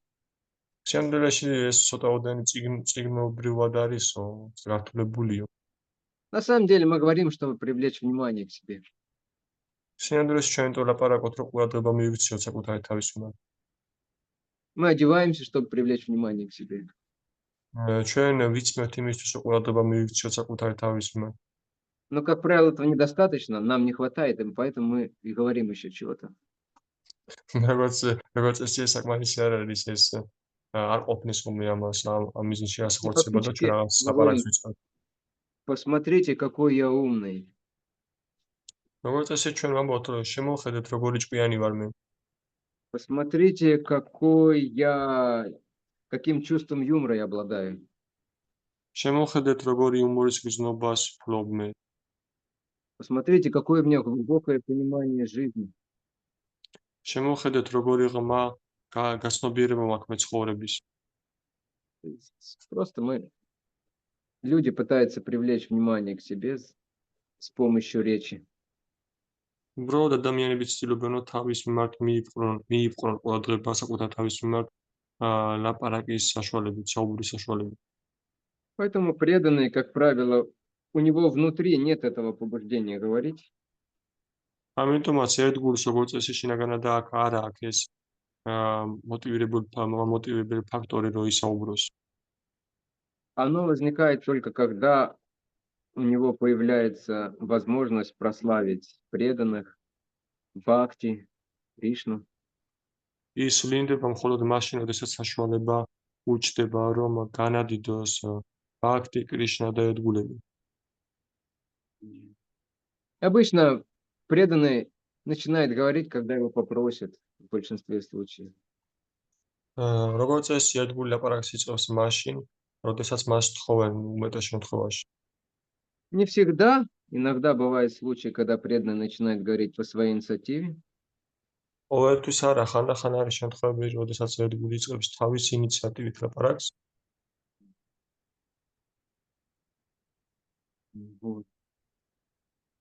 სინამდვილეში ეს ცოტაოდენი წიგნობრივად არისო, გართულებულიო. На самом деле мы говорим, чтобы привлечь внимание к себе. სინამდვილეში ჩვენ იმიტომ ლაპარაკობთ, რომ ყურადღება მივიქციოთ საკუთარი თავის მიმართ. Мы одеваемся, чтобы привлечь внимание к себе. ჩვენ ვიცმევთ იმისთვის, რომ ყურადღება მივიქციოთ საკუთარი თავის მიმართ. Но, как правило, этого недостаточно, нам не хватает, и поэтому мы и говорим еще чего-то. როგორც წესი საკმარისი არ არის ეს არ ყოფნის ომი ამას ამ მიზნში ასხოცება და ჩვენ რაღაც ლაპარაკს ვიწყებთ. Посмотрите, какой я умный. როგორც წესი ჩვენ ვამბობთ, რომ შემოვხედეთ როგორი ჭკვიანი ვარ მე. Посмотрите, каким чувством юмора я обладаю. შემოვხედეთ როგორი იუმორის გზნობას ვფლობ მე. Посмотрите, какое у меня глубокое понимание жизни. შემოვხედეთ როგორი ღრმა გაცნობიერება მაქვს მე ცხოვრების. Просто люди пытаются привлечь внимание к себе с помощью речи. უბრალოდ ადამიანები ცდილობენ რომ თავის მიმართ მიიპყრონ ყურადღება საკუთარ თავის მიმართ ლაპარაკის საშუალებით, საუბრის საშუალებით. Поэтому преданный, как правило, у него внутри нет этого побуждения говорить. ამიტომაც ერთ გულს როგორც წესი შინაგანად აქ არ აქვს ეს მოტივირებული ფაქტორი რომ ისაუბროს. Оно возникает только когда у него появляется возможность прославить преданных, бхакти, Кришну. ის ვლინდება მხოლოდ მაშინ, როდესაც საშუალება უჩნდება რომ განადიდოს ბhakti, Krishna და ერთგულები. Обычно преданный начинает говорить, когда его попросят, в большинстве случаев. როგორც წესი ერთგული ლაპარაკს იწყებს მაშინ, როდესაც მას თხოვენ უმეტეს შემთხვევაში. Не всегда. Иногда бывают случаи, когда преданный начинает говорить по своей инициативе. ყოველთვის არა, ხანდახან არის შემთხვევები, როდესაც ერთგული იწყებს თავის ინიციატივით ლაპარაკს. Вот.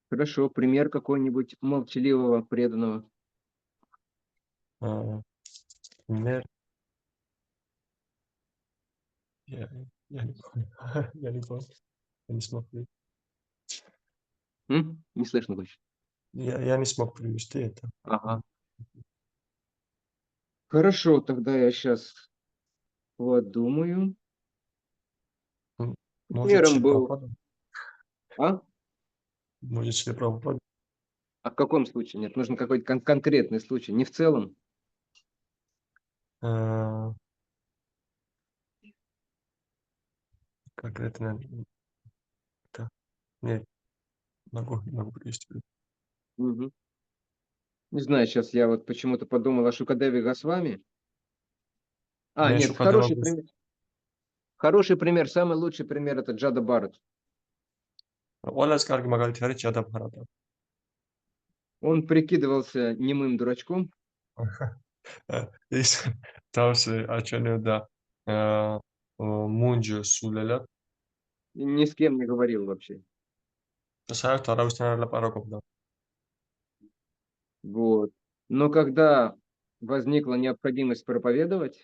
Хорошо, пример какой-нибудь молчаливого преданного. მე Не слышно больше. Янис Мокпривести это. Ага. Хорошо, тогда я сейчас подумаю. Примером был... А? Может, себе Прабхупада? А в каком случае? Нет, нужен какой-то конкретный случай, не в целом. Конкретно. Да. Нет, могу привести. Угу. Не знаю, сейчас я вот почему-то подумал о Шукадеве Госвами. Нет, хороший пример. Хороший пример, самый лучший пример это Джада Бхарат. Он прикидывался немым дурачком. Ни с кем не говорил вообще. Вот. Но когда возникла необходимость проповедовать,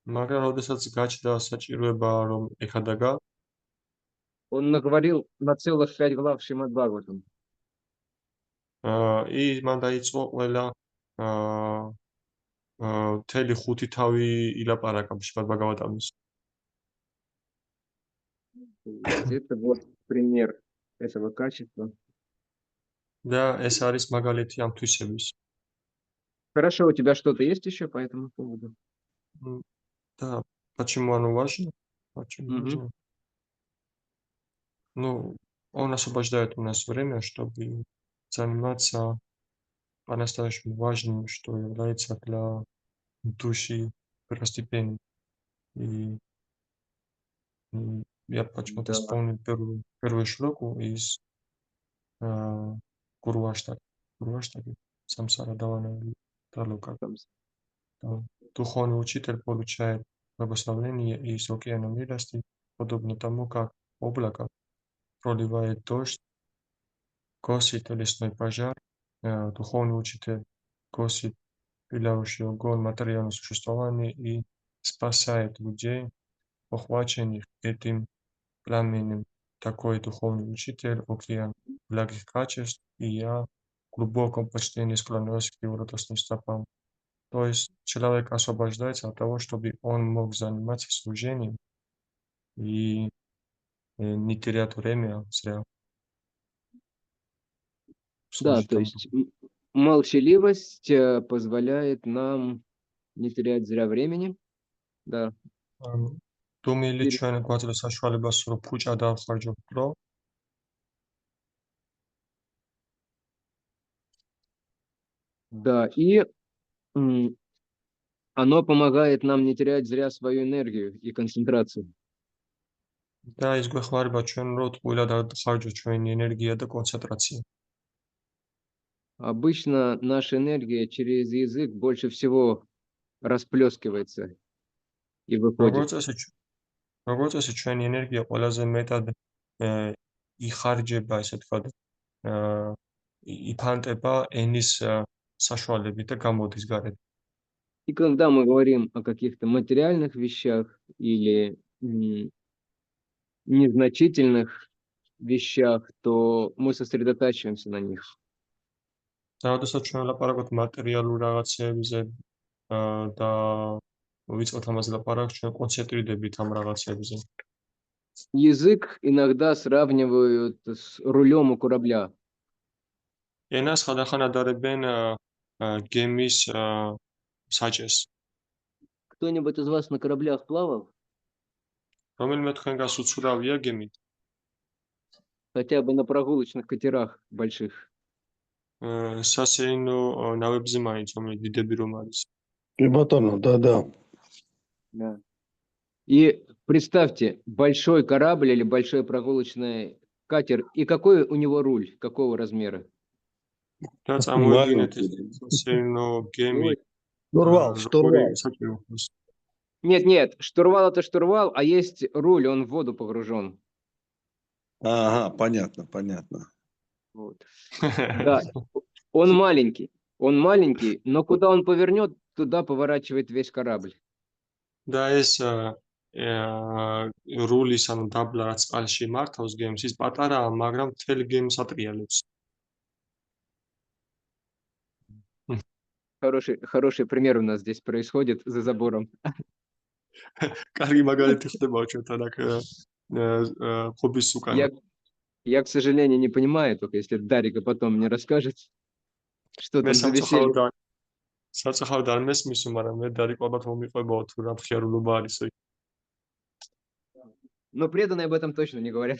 მაგრამ როდესაც გაჩნდა საჭიროება რომ ეხადაგა, он наговорил на целых 5 глав Шримад Бхагаватам. ის მან დაიწყო ყველა მთელი 5 თავი ილაპარაკა შრიმად ბაგავატამის. Это вот пример этого качества. და ეს არის მაგალითი ამ თვისების. Хорошо, у тебя что-то есть еще по этому поводу? Да, почему оно важно? Почему Мгм. важно? Ну, он освобождает у нас время, чтобы заниматься по-настоящему важным, что является для души первостепенным. И я почему-то Да. вспомнил первую шлоку из Гурваштаки. Гурваштаки, Самсара Давана Талука. Да. Духовный учитель получает благословение из океана милости, подобно тому, как облако проливает дождь, гасит лесной пожар, духовный учитель гасит пылающий огонь материального существования и спасает людей, охваченных этим пламенем. Такой духовный учитель — океан благих качеств, и я в глубоком почтении склоняюсь к его радостным стопам. То есть человек освобождается от того, чтобы он мог заниматься служением и не терять время зря. Да, Служить то там. есть молчаливость позволяет нам не терять зря времени. Да. დუმილი Перед- ჩვენ გვაძლევს საშუალებას, რომ ფუჭა დავხარჯობდრო, Да, и оно помогает нам не терять зря свою энергию и концентрацию. და ის გვეხმარება ჩვენ, რომ ტყუილად არ ხარჯოთ ჩვენი ენერგია და კონცენტრაცია. Обычно наша энергия через язык больше всего расплескивается и выходит. როგორც წესი ჩვენი ენერგია ყველაზე მეტად იხარჯება, ესე ვთქვათ, იფანტება ენის საშუალებით და გამოდის გარეთ. И когда мы говорим о каких-то материальных вещах или незначительных вещах, то мы сосредотачиваемся на них. და როდესაც ჩვენ ვლაპარაკობთ მატერიალურ რაღაცეებზე და ვიწყოთ ამაზე ლაპარაკს, ჩვენ კონცენტრირდებით ამ რაღაცებზე. Язык иногда сравнивают с рулем у корабля. ენას ხანდახან ადარებენ გემის საჭეს. Кто-нибудь из вас на кораблях плавал? რომელიმე თქვენგანს უცურავია გემით? Хотя бы на прогулочных катерах больших. სასეირნო ნავებზე მაინც, რომელიც დიდები რომ არის. И батону, да. Да. И представьте, большой корабль или большой прогулочный катер, и какой у него руль, какого размера? და წარმოიდგინეთ ეს Маленький. სასეირნო გემი Штурвал. საჭირო ხოს. Нет, штурвал это штурвал, а есть руль, он в воду погружен. Ага, понятно. Вот. Да, он маленький, но куда он повернет, туда поворачивает весь корабль. და ეს რულის ანუ დაბლა რაც წყალში მართავს გემს, ის პატარაა, მაგრამ მთელ გემს ატრიალებს. Хороший пример у нас здесь происходит за забором. კარგი მაგალითი ხდება ჩვენთან აქ ხობის უკან. Я, к сожалению, не понимаю, только если Дарика потом мне расскажет, что მე там за веселье. საწახავდა არ მესმის, მაგრამ მე დარიკვებად მომიყვებაო თუ რა მხიარულობა არის. Но преданные об этом точно не говорят.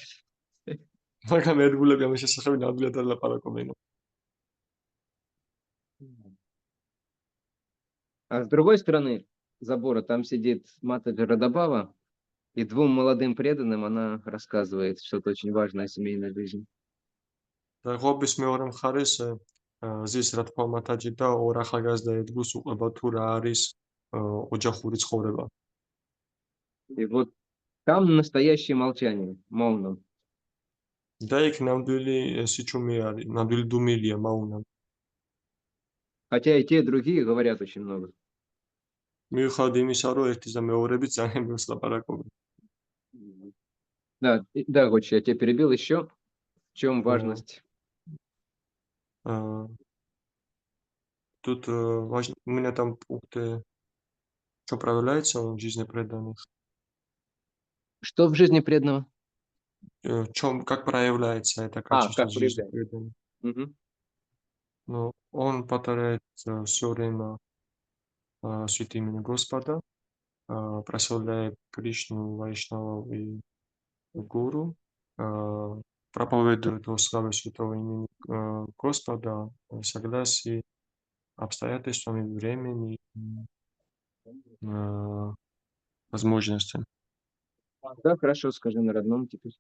მაგრამ ერთგულები ამის შესახებ ნამდვილად არ ლაპარაკობენ. А с другой стороны забора там сидит Матаджи Радабава, и двум молодым преданным она рассказывает что-то очень важное о семейной жизни. და ხობის მეორე მხარეს ზის რა თქმა მათაჯი და ორ ახალგაზრდა ერთგულს უყვება თუ რა არის ოჯახური ცხოვრება. И вот там настоящее молчание, мауна. და იქ ნამდვილი სიჩუმე არის, ნამდვილი დუმილია მაუნა. Хотя и те, и другие говорят очень много. მიუხედავად იმისა, რომ ერთის და მეორეების ძალიან ბევრს ლაპარაკობენ. Да, Гочи, я тебя перебил еще. В чем важность? А, Тут важно, у меня там пункты, что проявляется в жизни преданных, Что в жизни преданного? как проявляется это качество как в жизни проявляется. преданных. Мгм. Ну, он повторяет все время святые имени Господа, прославляет Кришну, Вайшнаву и Гуру, проповедует о славе святого имени Господа в согласии обстоятельствами, времени, возможностями. Да, хорошо, скажи на родном теперь.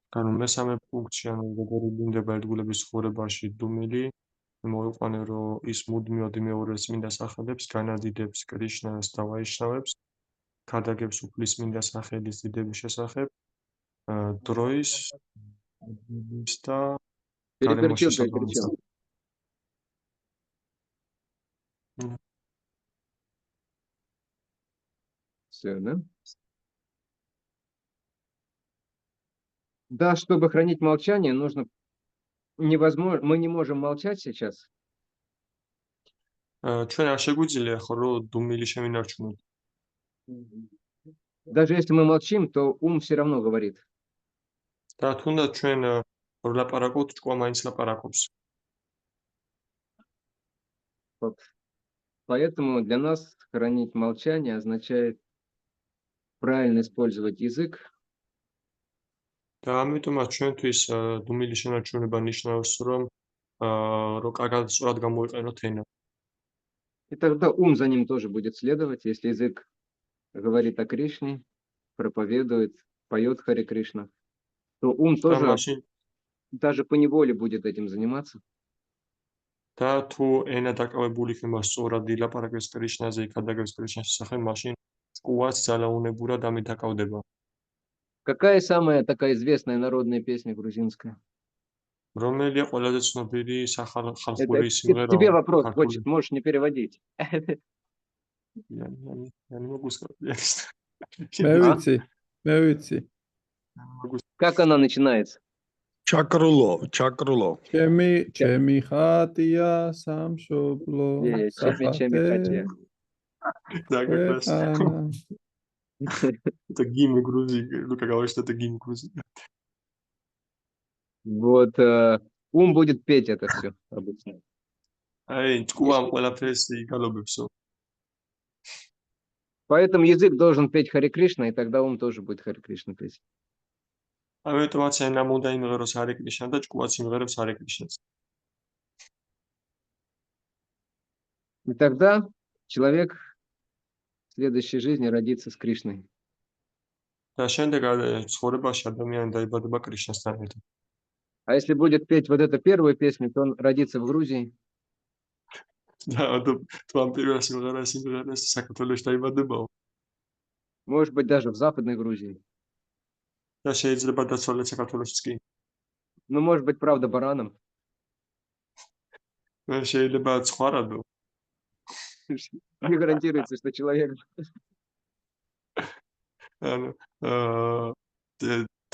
ანუ მესამე პუნქტში, ანუ როგორი ბრუნდება ერთგულების ცხოვრებაში დუმილი, მოიყვანე, რომ ის მუდმივად იმეორებს წმინდა სახელებს, განადიდებს კრიშნას და ვაიშნავებს, ქადაგებს უფლის წმინდა სახელის დიდების შესახებ, დროის და გარემოში Перекрутил. საბრძოლო. Все, да? Да, чтобы хранить молчание, нужно невозможно, мы не можем молчать сейчас. ჩვენ არ შეგვიძლია ხო რომ დუმილი შევინარჩუნოთ. Даже если мы молчим, то ум все равно говорит. და თუნდაც ჩვენ ვლაპარაკობთ, ჭკუა მაინც ლაპარაკობს. Вот. Поэтому для нас хранить молчание означает правильно использовать язык, და ამიტომაც ჩვენთვის დუმილი შენარჩუნება ნიშნავს, რომ კარგად სწორად გამოიყენოთ ენა. и тогда ум за ним тоже будет следовать. Если язык говорит о Кришне, проповедует, поет Харе Кришна, то ум და тоже მაშინ даже по неволе будет этим заниматься. და თუ ენა დაკავებული იქნება სწორად ილაპარაკებს კრიშნაზე, იქადაგებს კრიშნას შესახებ, მაშინ ჭკუაც ძალაუნებურად ამით დაკავდება. Какая самая такая известная народная песня грузинская? რომელია ყველაზე ცნობილი Это ხალხური к სიმღერა тебе вопрос, ქართული? Гочи, можешь не переводить. Я не могу сказать. მე ვიცი. Как она начинается? ჩაკრულო. ჩემი ხატია სამშობლო Чеми хатия. Да, как раз. ხანა. Это гимн Грузии. Ну, как говорят, что это гимн Грузии. Вот ум будет петь это все обычно. Ай, ჭკუამ ყველაფერს იგალობებსო. Поэтому язык должен петь Харе Кришна, и тогда ум тоже будет Харе Кришна петь. ამიტომაც ენამ უნდა იმღეროს ჰარე კრიშნა და ჭკუაც იმღერებს ჰარე კრიშნას. И тогда человек в следующей жизни родится с Кришной. და შემდეგ ცხოვრებაში ადამიანი დაიბადება კრიშნასთან ერთად. А если будет петь вот эту первую песню, то он родится в Грузии, და თუ ამ პირველ სიმღერას საქართველოში დაიბადებაო. может быть, даже в Западной Грузии. და შეიძლება დაცვალეთ საქართველოშიც კი. Ну, может быть, правда, бараном. შეიძლება სხვა რადო. Не гарантируется, что человек... ანუ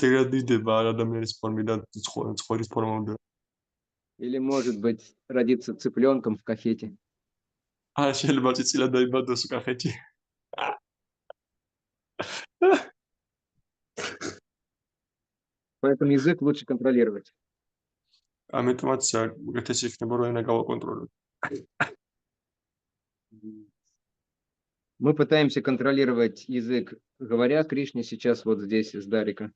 დეგრადირდება ადამიანის ფორმიდან ცხოველის ფორმამდე. Или, может быть, родиться цыпленком в кахете. შეიძლება წიწილა დაიბადოს კახეთში. Поэтому язык лучше контролировать. ამიტომაც უკეთესი იქნება რომ ენა გავაკონტროლოთ. Мы пытаемся контролировать язык, говоря Кришне сейчас вот здесь, с Дарика.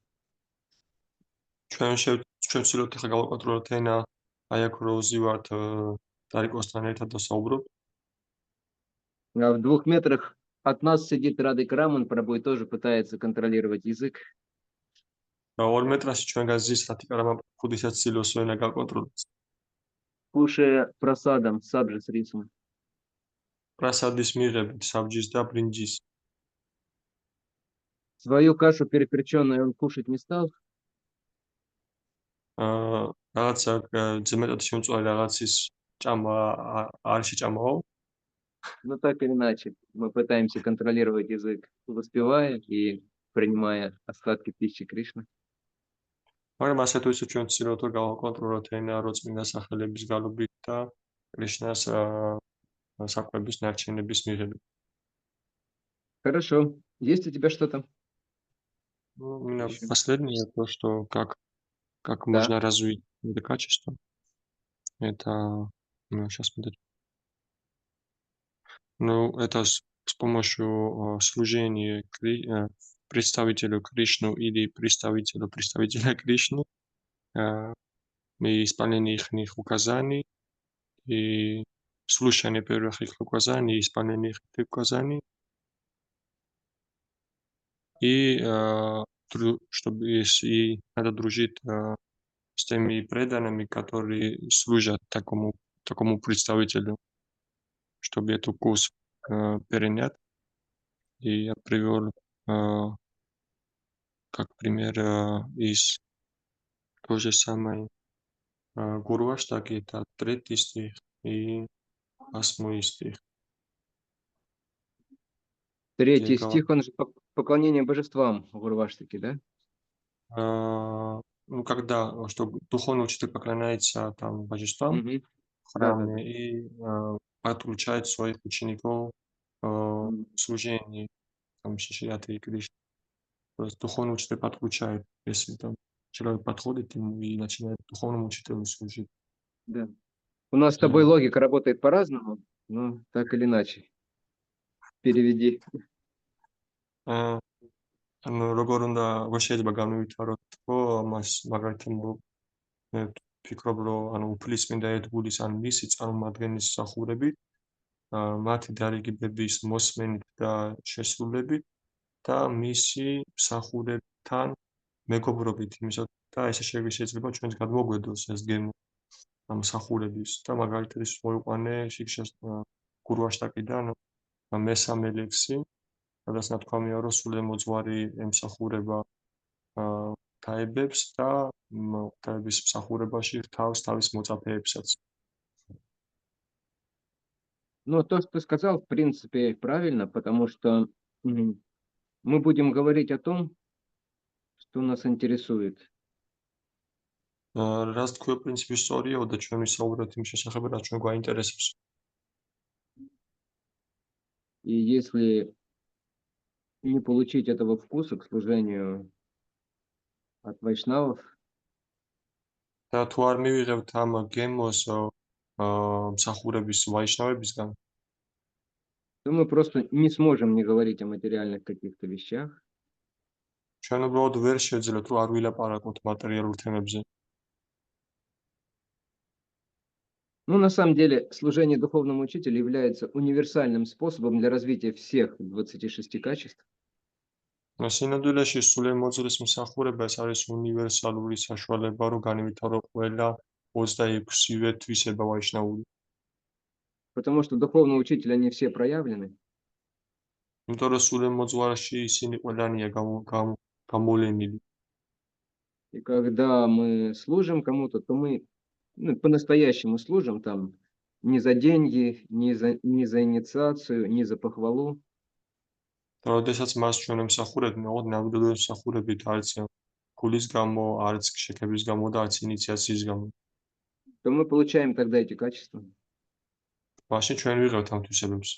ჩვენ ვცდილობთ ახლა გავაკონტროლოთ ენა, აი აქ რო ვზივართ დარიკოსთან ერთად და საუბრობ. А в 2 метрах от нас сидит Радик Раман, Прабху, и тоже пытается контролировать язык. და 2 მეტრში ჩვენგან ზის რატიკარამა ხუდისაც ცდილობს ენა გავაკონტროლოს. Кушая просадом, сабжи с рисом. პრასადის მიღებით საბჯის და ბრინჯის. Свою кашу переперченную он кушать не стал. რაღაცა ძმეტად შემწვარი რაღაცის ჭამა არის ჭამაო. Но так или иначе, мы пытаемся контролировать язык, воспевая и принимая остатки пищи Кришны. მაგრამ ასე თუ ისე ჩვენ ვცდილობთ რომ გავაკონტროლოთ ენა რო წმინდა სახელების გალობით და კრიშნას საკვების ნარჩენების მიღებით. Хорошо. Есть у тебя что-то? Ну, у меня Ещё. последнее то, что как Да. можно развить это качество. Это, ну, сейчас смотрите. Ну, это с помощью служения представителю Кришну или представителя Кришны, и исполнение их указаний, и слушание первых их указаний, и исполнение их указаний, и чтобы и надо дружить с теми преданными, которые служат такому представителю, чтобы эту курс перенять. И я привел как пример из той же самой Гуру Аштаки, это 3 стих и 8 стих. 3 Где стих, он же поклонение божествам в Гурваштаке, да? ну, когда, что духовный учитель поклоняется там божествам Мгм. в храме Да-да-да. и подключает своих учеников М. служении, там, Шишияты и Кришны. То есть духовный учитель подключает, если там человек подходит ему и начинает духовному учителю служить. Да. У нас с тобой логика работает по-разному, но так или иначе. Переведи. ანუ როგორ უნდა შეიძლება განვითაროთ თქო ამას მაგალითად მე ვფიქრობ რომ ანუ უფლისწმინდა ერთგულის ან მისი წარმომადგენლის მსახურებით მათი დარიგებების მოსმენით და შესრულებით და მისი მსახურებთან მეგობრობით იმისათვის და ესე შეიძლება ჩვენს გადმოგვედოს ეს გემო ამ მსახურების და მაგალითად ის მოიყვანე შიქშას გურუ აშტაკიდან მესამე ლექსი სადაც ნათქვამია რომ სულემოძღვარი ემსახურება თაებებს და თაების მსახურებაში რთავს თავის მოწაფეებსაც. Ну, то, что ты сказал, в принципе, правильно, потому что мы будем говорить о том, что нас интересует. რაც თქვია პრინციპი სწორია და ჩვენ ვისაუბრებთ იმ შესახებ, რაც ჩვენ გვაინტერესებს. И если не получить этого вкуса к служению от вайшнавов, და თუ არ მივიღებთ ამ გემოს მსახურების ვაიშნავებისგან, то мы просто не сможем не говорить о материальных каких-то вещах. ჩვენ უბრალოდ ვერ შევძლებთ რომ არ ვილაპარაკოთ მატერიალურ თემებზე. Ну, на самом деле, служение духовному учителю является универсальным способом для развития всех 26 качеств. სინამდვილეში სულემოძღვრის მსახურება ეს არის უნივერსალური საშუალება, რომ განვითარო ყველა 26-ვე თვისება ვაიშნავური. Потому что духовные учителя, они все проявлены. იმიტომ რომ სულემოძღვარში ისინი ყველანია გამოვლენილი. И когда мы служим кому-то, то мы по-настоящему служим там не за деньги, не за инициацию, не за похвалу. და როდესაც მას ჩვენ ემსახურებთ, ნაოდ ნამდვილად ემსახურებით არც ქულის გამო, არც შექების გამო და არც ინიციაციის გამო. То мы получаем тогда эти качества. მაშინ ჩვენ ვიღებთ ამ თვისებებს.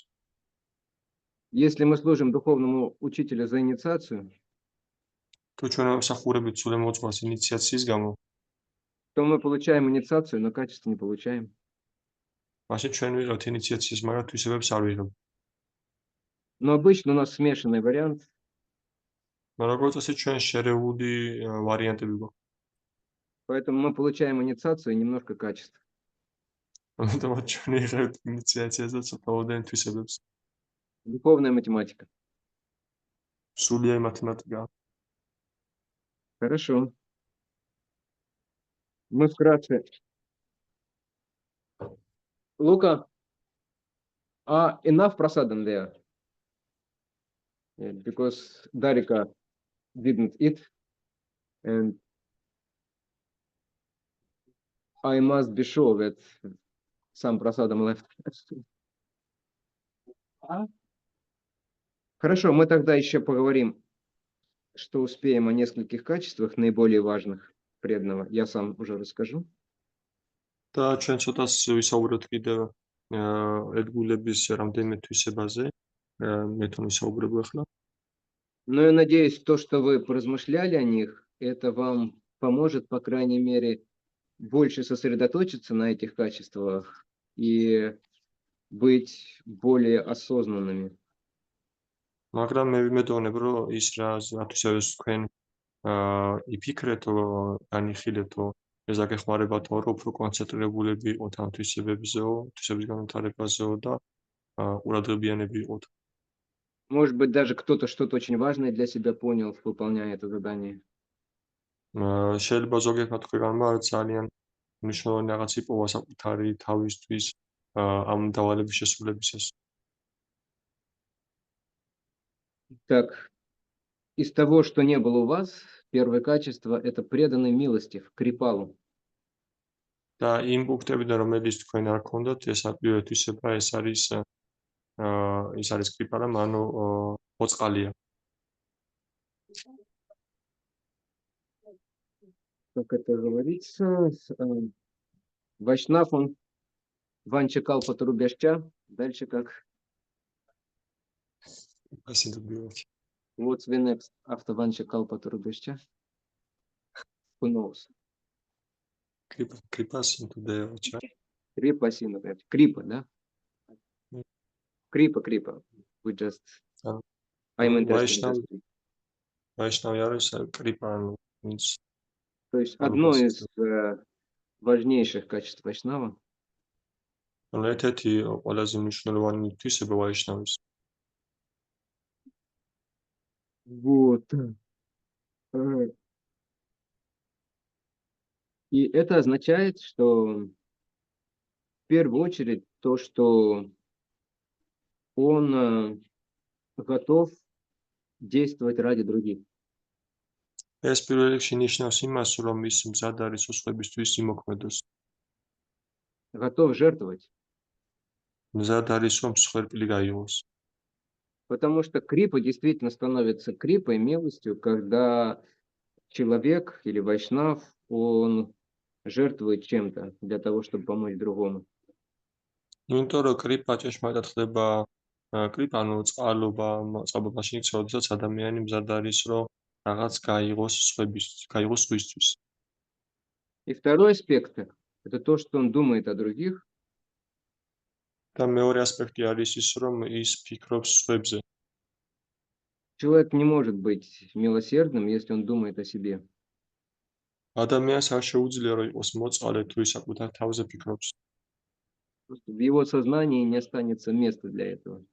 Если мы служим духовному учителю за инициацию, თუ ჩვენ ემსახურებით სულემოძღვარს ინიციაციის გამო, то мы получаем инициацию, но качество не получаем. მაშინ ჩვენ ვიღებთ ინიციაციის, მაგრამ თვისებებს არ ვიღებთ. Но обычно у нас смешанный вариант. მაგრამ როგორც წესი ჩვენ შერეული ვარიანტები გვაქვს. Поэтому мы получаем инициацию и немножко качества. ამიტომაც ჩვენ ვიღებთ ინიციაციას და ცოტაოდენ თვისებებს. Духовная математика. სულიერი მათემატიკა. Хорошо. Мы вкратце. Luca, enough prasadam there. Because Darika didn't eat, and I must be sure that Сам просадом left. Хорошо, мы тогда еще поговорим, что успеем о нескольких качествах наиболее важных преданного. Я сам уже расскажу. და ჩვენ ცოტას ვისაუბროთ კიდევ ერთგულების რამდენიმე თვისებაზე. მე თვითონ ვისაუბრებ ახლა. Но я надеюсь, то, что вы поразмышляли о них, это вам поможет, по крайней мере, больше сосредоточиться на этих качествах и быть более осознанными. მაგრამ მე ვიმედოვნებ, რომ ის რათვისაც თქვენ იფიქრეთო, განიხილებთო, ეს გეხმარებათო, რომ უფრო კონცენტრირებულები იყოთ ამ თვისებებზეო, თვისების განვითარებაზეო და ყურადღებიანები იყოთ. Может быть, даже кто-то что-то очень важное для себя понял, выполняя это задание. შეიძლება ზოგიერთმა თქვენმა ძალიან მნიშვნელოვანი რაღაც იპოვა საკუთარი თავისთვის ამ დავალების შესრულებისას. Так, из того, что не было у вас, первое качество – это преданный милостив, крипалу. და იმ პუნქტებიდან, რომელიც თქვენ არ გქონდათ, ეს პირველი თვისება, ეს არის კრიპალა, ანუ მოწყალია. Как это говорится, Вайшнав, он ванчакал по рубяща. Дальше как? ასე თქვით. What's the next after ванчакал по рубяща? Who knows? კრიპას into the ocha. Крипа, например. Крипа, да? Крипа. We just... I'm interested. Вайшнавი არის კრიპა, ანუ means То есть одно из важнейших качеств Вайшнава. ანუ ერთ-ერთი ყველაზე მნიშვნელოვანი თვისება ვაიშნავის. Вот. И это означает, что в первую очередь то, что он готов действовать ради других. ეს პირველ რიგში ნიშნავს იმას, რომ ის მზად არის სხვებისთვის იმოქმედოს. Готов жертвовать. მზად არის რომ მსხვერპლი გაიღოს. Потому что крипа действительно становится крипой, милостью, когда человек или вайшнав, он жертвует чем-то для того, чтобы помочь другому. იმიტომ რომ კრიპა ჭეშმარიტად ხდება კრიპა, ანუ წყალობა, წყალობაში იქცევა, როდესაც ადამიანი მზად არის რომ რაღაც გაიღოს სხვისთვის. И второй аспект – это то, что он думает о других. და მეორე ასპექტი არის ის, რომ ის ფიქრობს სხვებზე. Человек не может быть милосердным, если он думает о себе. ადამიანს არ შეუძლია რომ იყოს მოწყალე თუ ის საკუთარ თავზე ფიქრობს. В его сознании не останется места для этого.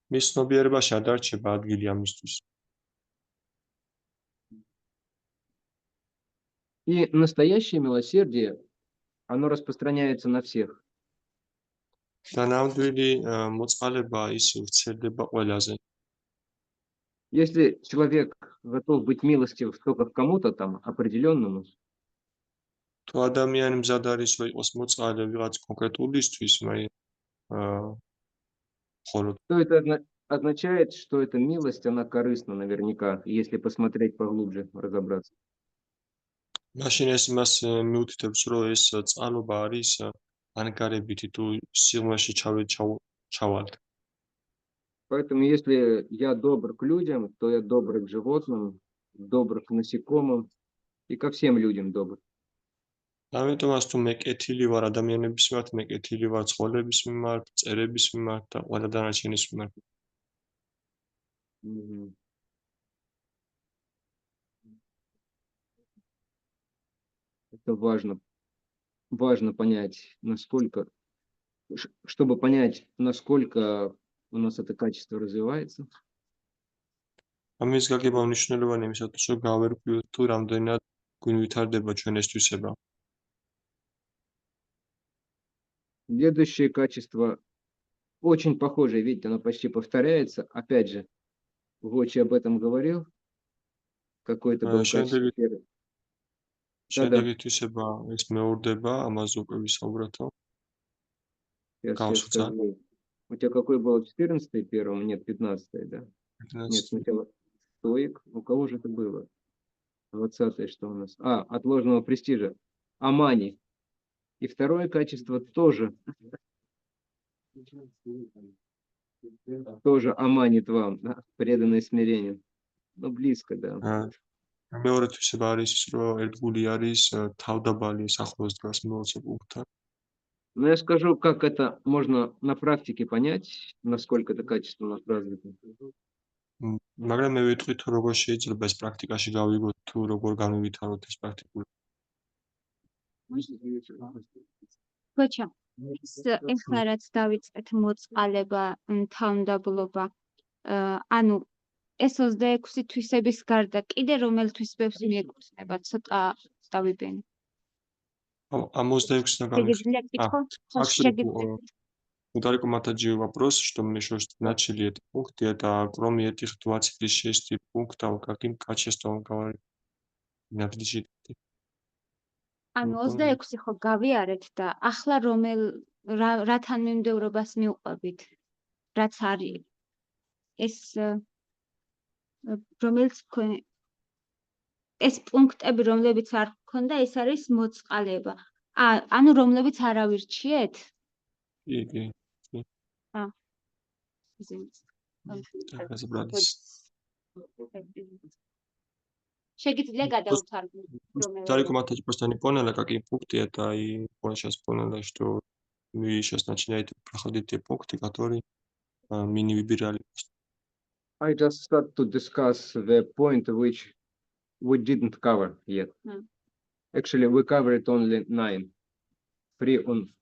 მის ცნობიერებაში არ დარჩება ადგილი ამისთვის. И настоящее милосердие, оно распространяется на всех. და ნამდვილი მოწყალება ის ვრცელდება ყველაზე. Если человек готов быть милостив только к кому-то там определенному, თუ ადამიანი მზად არის რომ იყოს მოწყალე ვიღაც კონკრეტულისთვის, ხოლო то это означает, что эта милость, она корыстна наверняка, если посмотреть поглубже, разобраться. მაშინ ეს მას მიუთითებს რომ ეს წყალობა არის ანგარებითი თუ სიღრმეში ჩავალთ. Поэтому если я добр к людям, то я добр к животным, добр к насекомым и ко всем людям добр. ამიტომაც თუ მე კეთილი ვარ ადამიანების მიმართ, მე კეთილი ვარ ცხოველების მიმართ, მწერების მიმართ და ყველა დანარჩენის მიმართ. Это важно понять, насколько, чтобы понять, насколько у нас это качество развивается. ამის გაგება მნიშვნელოვანია იმისათვის, რომ გავერკვიოთ თუ რამდენად გვინვითარდება ჩვენ ეს თვისება. Следующее качество очень похожее, видите, оно почти повторяется. Опять же, Вочи об этом говорил. Какой-то был качество первое. შემდეგი თვისება ეს მეორდება, ამაზე უკვე ვისაუბრათო. Сейчас Гаусуца. скажу. У тебя какой был 14-й первым? Нет, 15-й, да? Нет, сначала стоик. У кого же это было? 20-й что у нас? От ложного престижа. Амани. И второе качество тоже аманит вам, да? Преданное смирение. Ну, близко, да. მეორე თვისება არის ის, რომ ერთგული არის თავდაბალი ახლოს დგას მოცე პუნქტთან. Но я скажу, как это можно на практике понять, насколько это качество у нас развито. მაგრამ მე ვიტყვი თუ როგორ შეიძლება ეს პრაქტიკაში გავიგოთ, თუ როგორ განვითაროთ ეს პრაქტიკული. ბოჭა, ეხლა რაც დავიწყეთ მოწყალება, თავმდაბლობა, ანუ ეს 26 თვისების გარდა კიდე რომელ თვისებებს მიეკუთვნება? ცოტა დავიბენი. Am 26 на Შეგიძლია კითხო? ხო, შეგიძლია. Далеко матаджи вопрос, что мы еще начали этот пункт, это кроме этих 26 пунктов, каким качеством говорит надлежит. ანუ 26 ხო გავიარეთ და ახლა რათან მიმდევრობას მივყვებით, რაც არის ეს რომელიც ეს პუნქტები, რომლებიც არ გქონდა, ეს არის მოწყალება. ანუ რომლებიც არ ავირჩიეთ? იგი. разобрались. Шегიძლია გადავთვალოთ. Далеко матаджи просто не поняла, какие пункты это, и он сейчас поняла, что мы сейчас начинаете проходить те пункты, которые мы не выбирали. I just start to discuss the point which we didn't cover yet. Actually, we covered only 9. 3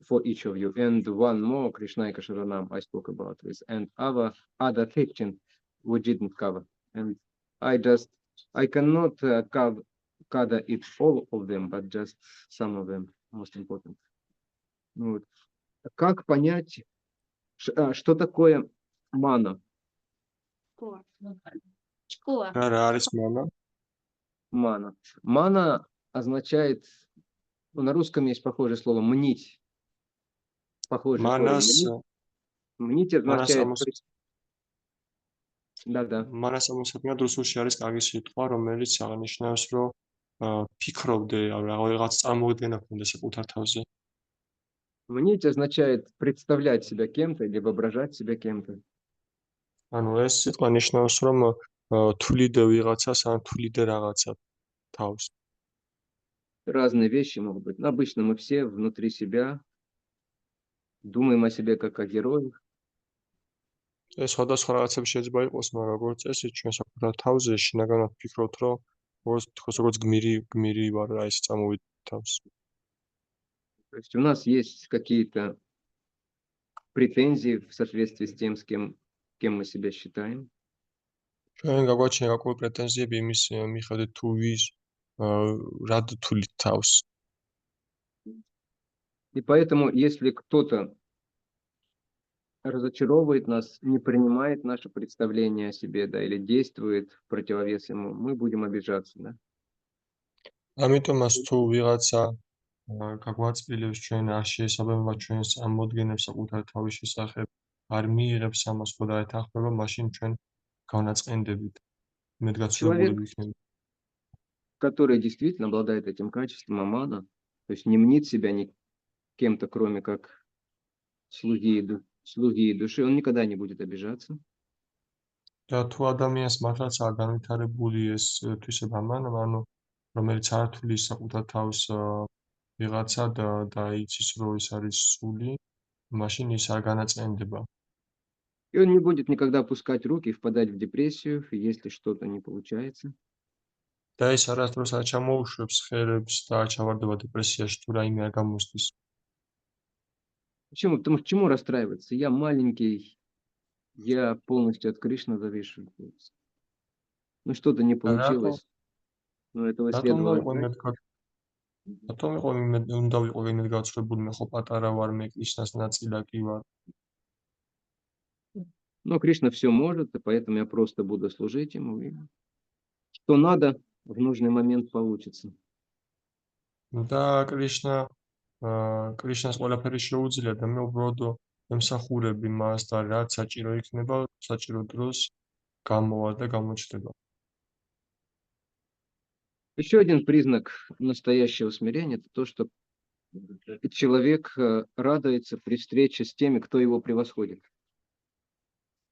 for each of you, and one more, Krishna Kasharanam, I spoke about this, and other 15 we didn't cover. And I cannot cover it all of them, but just some of them, most important. Вот. Как понять, что такое мана? Რა არის მანა? Мана. Мана означает, на русском есть похожее слово «мнить». Похожее слово «мнить» означает... Да. Мана самосадმად რუსულში არის კარგი სიტყვა, რომელიც აღნიშნავს, რომ ფიქრობდე, რაღაც წარმოუდგენა ქონდა საკუთარ თავზე. Мнить означает представлять себя кем-то или воображать себя кем-то. ანუ ეს სიტყვა ნიშნავს, რომ თვლიდე ვიღაცას ან თვლიდე რაღაცა თავს. Разные вещи могут быть. Но обычно мы все внутри себя думаем о себе как о героях. ეს სხვადასხვა რაღაცები შეიძლება იყოს, მაგრამ როგორც წესი ჩვენ საკუთარ თავზე შინაგანად ვფიქრობთ, რომ როგორც გმირი ვარ, რა ის წამოვიდეთ თავს. То есть у нас есть какие-то претензии в соответствии с тем, кем мы себя считаем. ჩვენ გაგვაჩნია какой პრეტენზიები იმის მიხედვით თუ ვის რად თვლით თავს. И поэтому, если кто-то разочаровывает нас, не принимает наше представление о себе, да, или действует в противовес ему, мы будем обижаться, да. ამიტომაც თუ ვიღაცა გაგვაწილებს ჩვენ არ შეესაბამება ჩვენს ამოდგენებს საკუთარ თავის შესახებ, არ მიიღებს ამას და ეთანხმება, მაშინ ჩვენ განაწყენდებით. Медгацлебулები იქნება. Который действительно обладает этим качеством амана, то есть не мнит себя ни кем-то, кроме как слуги и души, он никогда не будет обижаться. და თუ ადამიანს მართლაც არ განვითარებული ეს თვისება ამან, ანუ რომელიც არ თვლის საკუთარ თავს ვიღაცა და იცის რომ ის არის სული, მაშინ ის არ განაწყენდება. И он не будет никогда опускать руки, впадать в депрессию, если что-то не получается. და ის არასდროს არ ჩამოუშვებს ხელებს და არ ჩავარდება დეპრესიაში თუ რაიმე არ გამოსდის. Почему? Потому что чему расстраиваться? Я маленький, я полностью от Кришны завишу. Ну что-то не получилось. Но этого следовало ждать. Потом უნდა ვიყო იმედ გაცხრებული, მე ხო პატარა ვარ, მე კრიშნას ნაწილაკი ვარ. Но Кришна все может, и поэтому я просто буду служить ему. И что надо, в нужный момент получится. და კრიშნას ყველაფერი შეუძლია და მე უბრალოდ ემსახურები მას და რაც საჭირო იქნება, საჭირო დროს გამოვა და გამოჩნდება. Еще один признак настоящего смирения – это то, что человек радуется при встрече с теми, кто его превосходит.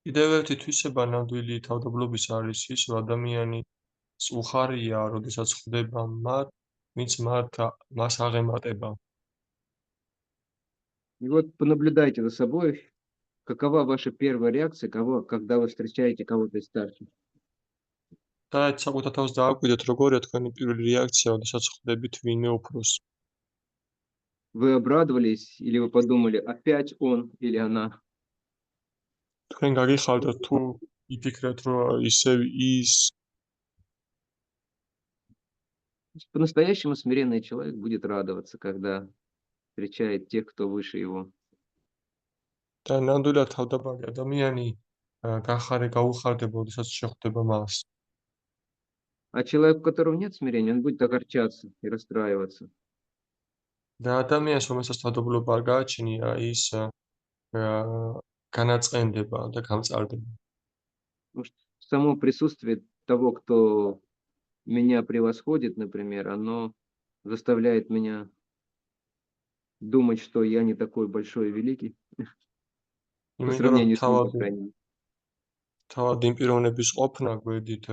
კიდევ ერთი თვისება ნამდვილი თავდაბლობის არის ის, რომ ადამიანის უხარია, როდესაც ხვდება მათ, ვინც მას აღემატება. И вот понаблюдайте за собой, какова ваша первая реакция, когда вы встречаете кого-то из старших. და საკუთარ თავს დააკვირდეთ, როგორია თქვენი პირველი რეაქცია, როდესაც ხვდებით ვინმე უფროს. Вы обрадовались или вы подумали, опять он или она? თქვენ გაგიხარდათ თუ იფიქრეთ, რომ ისევ ის. По-настоящему смиренный человек будет радоваться, когда встречает тех, кто выше его. და ნამდვილად თავდაბალი ადამიანი გაუხარდება, როდესაც შეხვდება მას. А человек, у которого нет смирения, он будет огорчаться и расстраиваться. და ადამიანს, რომელსაც თავდაბლობა არ გააჩნია, ის განაწყენდება და გამწარდება. Потому что само присутствие того, кто меня превосходит, например, оно заставляет меня думать, что я не такой большой и великий, по იმიტომ რომ сравнению с ним, по крайней мере. თავად იმ პიროვნების ყოფნა გვერდით,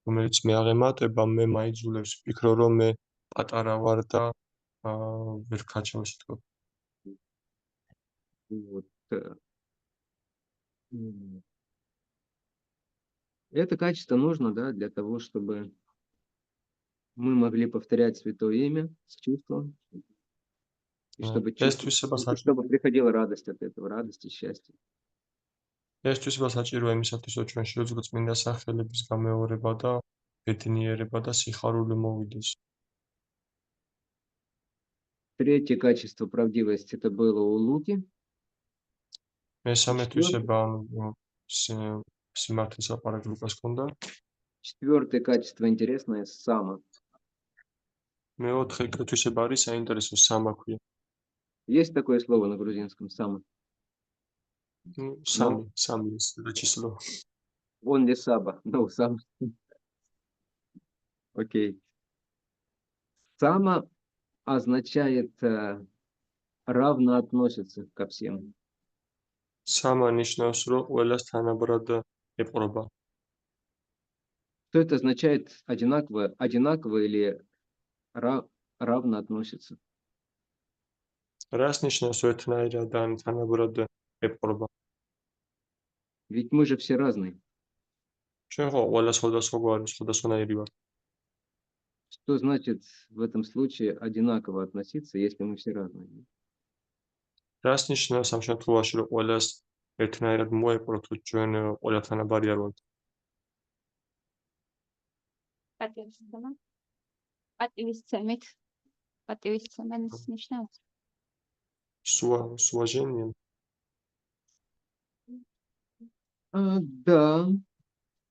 რომელიც მე აღემატება, მე მაიძულებს ვფიქრო, რომ მე პატარა ვარ და ვერ ვქაჩავ, ასე თქვა. Вот. Это качество нужно, да, для того, чтобы мы могли повторять святое имя с чувством, и чтобы приходила радость от этого, радость и счастье. ეს თვისება საჭიროა იმისათვის, რომ ჩვენში როგორც წმინდა სახელების გამეორება და ბედნიერება და სიხარული მოვიდეს. Третье качество правдивости это было у Луки. მესამე თვისება სიმართლის ლაპარაკი ლუკას ჰქონდა. Четвертое качество интересное сама. მეოთხე თვისება არის საინტერესო სამა ქვია. Есть такое слово на грузинском сама? Сами это число. Он ли саба? Ну, сам. Окей. Сама означает равно относится ко всем. Сама ნიშნავს, რომ ყველას თანაბრად ეპყრობა. Что это означает одинаково или равно относится? Რას ნიშნავს ერთნაირად ან თანაბრად ეპყრობა? Ведь мы же все разные. ჩვენ ხო ყველა სხვადასხვაგვარი, სხვადასხვანაირი ვართ. Что значит в этом случае одинаково относиться, если мы все разные? რას ნიშნავს ამ შემთხვევაში, რომ ყველას ერთნაირად მოეპყროთ, თუ ჩვენ ყველა თანაბარი არ ვართ? პატივისცემის ნიშნავს. Уважение.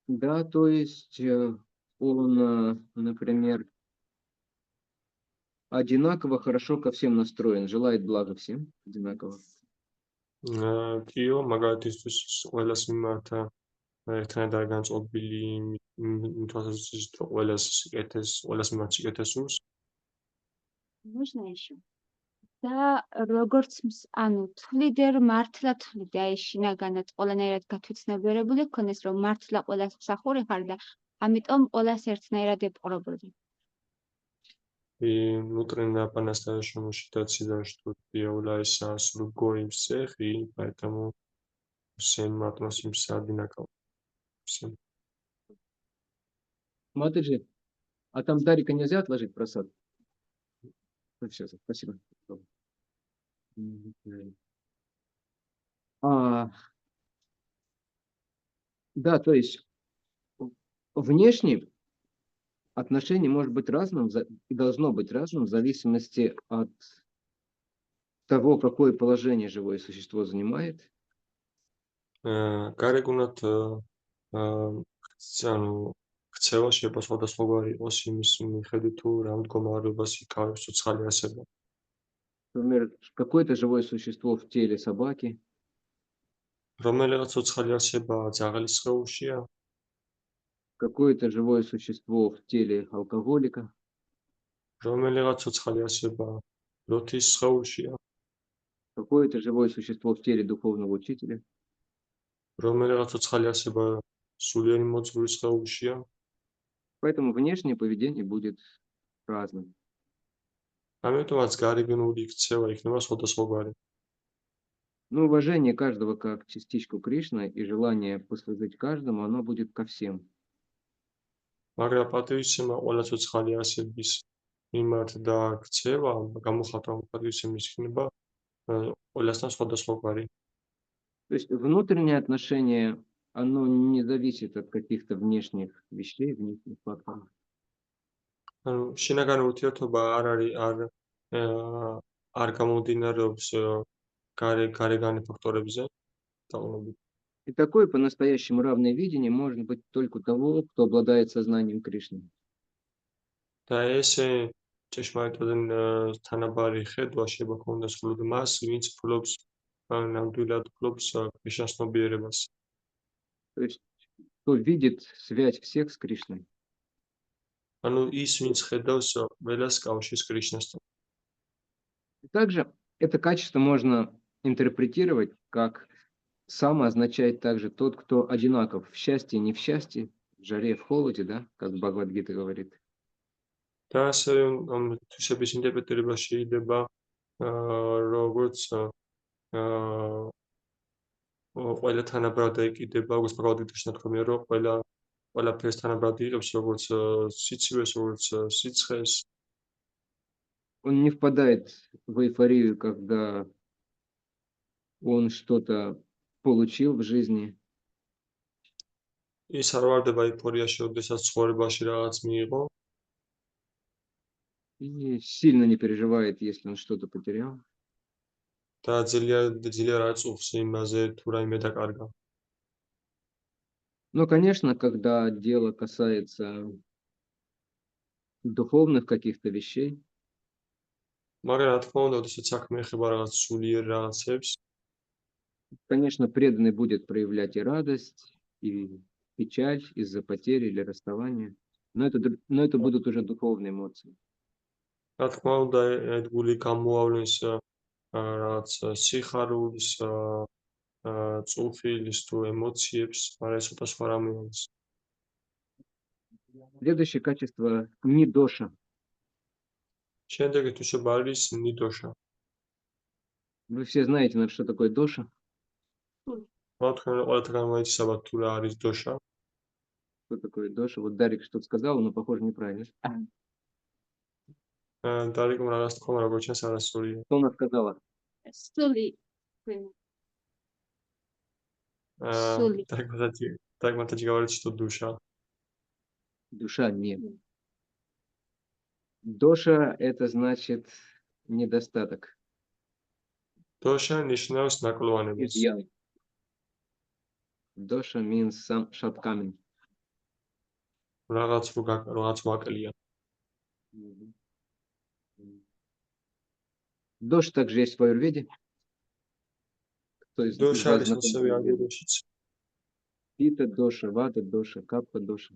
Да, то есть он, например, одинаково хорошо ко всем настроен, желает блага всем одинаково. Кио, მაგალითისთვის ყველას მიმართ ერთნაირად არ განწყობილი თვალსაზრისით, რომ ყველას მიმართ სიკეთეს სურს. Можно еще? და როგორც ანუ თვლიდე რომ მართლა თვლიდე აი შინაგანად ყველანაირად გათვითცნობიერებული გქონდეს რომ მართლა ყველას მსახური ხარ და ამიტომ ყველას ერთნაირად ეპყრობოდი. И внутренняя по-настоящему считать себя, что ты являешься слугой всех, и поэтому всем относимся одинаково. Всем. Смотри же, а там Дарика нельзя отложить просад? Сейчас, спасибо. Да, то есть внешне отношение может быть разным и должно быть разным в зависимости от того, какое положение живое существо занимает. გარეგუნად ანუ ქცევა შეიძლება სხვადასხვაგვარი იყოს იმის მიხედვით, თუ რა მდგომარეობას იკავებს ცოცხალი არსება. Например, какое-то живое существо в теле собаки რომელიღაც ცოცხალი არსება ძაღლის სხეულშია, Какое-то живое существо в теле алкоголика, რომელიღაც ცოცხალი არსება ლოთის სხეულშია, какое-то живое существо в теле духовного учителя. რომელიღაც ცოცხალი არსება სულიერი მოძღვრის სხეულშია. Поэтому внешнее поведение будет разным. ამიტომაც გარეგნული ქცევა იქნება სხვადასხვაგვარი. Но уважение каждого как частичку Кришны и желание послужить каждому, оно будет ко всем. მაგრამ პატივისცემა ყველა ცოცხალი არსების მიმართ და ქცევა გამოხატვა პატივისცემის იქნება ყველასთან სხვადასხვაგვარი. То есть внутреннее отношение, оно не зависит от каких-то внешних вещей, внешних факторов. ანუ შინაგანი ურთიერთობა არ გამომდინარეობს გარეგანი ფაქტორებზე დაყრდნობით. И такое по-настоящему равное видение может быть только у того, кто обладает сознанием Кришны. და ესე ჭეშმარიტად თანაბარი ხედვა შეიძლება ქონდეს მხოლოდ მას, ვინც ფლობს ნამდვილად ფლობს ქრიშნას ცნობიერებას. То есть кто видит связь всех с Кришной. ანუ ის, ვინც ხედავს ყველას კავშირს კრიშნასთან. И также это качество можно интерпретировать как само означает также тот, кто одинаков в счастье и не в счастье, в жаре, в холоде, да, как Бхагавад-гита говорит. და ასევე ამ თვისების ინტერპრეტირება შეიძლება როგორც ყველა თანაბრად ეკიდება, როგორც ბაგავად-გიტაში ნათქვამია, რომ ყველაფერს თანაბრად იღებს, როგორც სიცივეს, როგორც სიცხეს. Он не впадает в эйфорию, когда он что-то получил в жизни, ის არ ვარდება ეიფორიაში, როდესაც ცხოვრებაში რაღაც მიიღო и сильно не переживает, если он что-то потерял. და ძლიერ არ წუხს იმაზე, თუ რაიმე დაკარგა. Но, конечно, когда дело касается духовных каких-то вещей, მაგრამ რა თქმა უნდა, როდესაც საქმე ეხება რაღაც სულიერ რაღაცებს, конечно, преданный будет проявлять и радость, и печаль из-за потери или расставания. Но это будут уже духовные эмоции. რა თქმა უნდა, ერთგული გამოავლენს რაღაც სიხარულის, წუხილის თუ ემოციებს, მაგრამ ეს ცოტა სხვა რამე არის. Следующее качество – не доша. შემდეგი თვისება არის ნიდოშა. Вы все знаете, наверное, что такое доша. რა თქმა უნდა, ყველათაგან მოიცავთ თუ რა არის დოშა. Что такое доша? Вот Дарик что-то сказал, но, похоже, неправильно. დარიკომ რაღაც თქვა, როგორც ჩანს არასწორია. Что она сказала? სული სული დარიკმა თაჯი გავარეთ что душа. Душа нет. Доша – это значит недостаток. დოშა ნიშნავს ნაკლოვანებას. Изъян. Доша means some shortcoming. რაღაც ვაკლია. Доша также есть в аюрведе. Кто из დოშა вас არის знаком с ასევე аюрведой? აგებაშიც. Пита доша, вата доша, капха доша.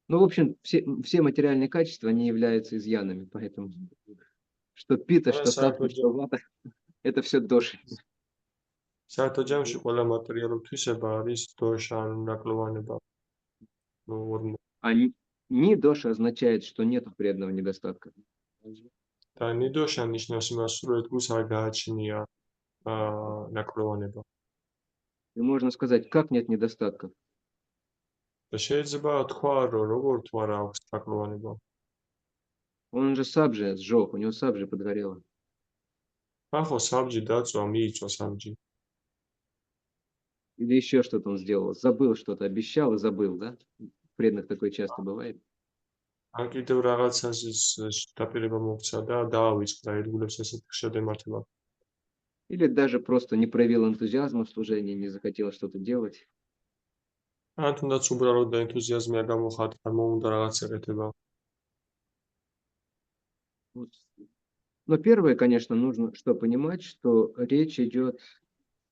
Ну, в общем, все материальные качества, они являются изъянами, поэтому что пита, что капха, что вата, это все доши. საერთო ჯამში ყველა მატერიალური თვისება არის დოშა ან ნაკლოვანება. А не доша означает, что нет преданного недостатка. და ნიდოშა ნიშნავს იმას, რომ ერთგულს არ გააჩნია ნაკლოვანება. И можно сказать, как нет недостатков? და შეიძლება თქვა, რომ როგორ თუ არ აქვს ნაკლოვანება. Он же сабжи сжег, у него сабжи подгорело. ახო საბჯი დაწვა, მიიწვა საბჯი. Или еще что-то он сделал, забыл что-то, обещал и забыл, да? В преданных такое часто бывает. ან კიდევ რაღაცას დაპირება მოხდა და დაავიწყდა ერთგულებს ესეთ შედემართება. Или даже просто не проявил энтузиазма в служении, не захотел что-то делать. ან თუნდაც უბრალოდ და ენთუზიაზმი არ გამოხატა, არ მოუნდა რაღაც ეკეთება. Но первое, конечно, нужно что понимать, что речь идет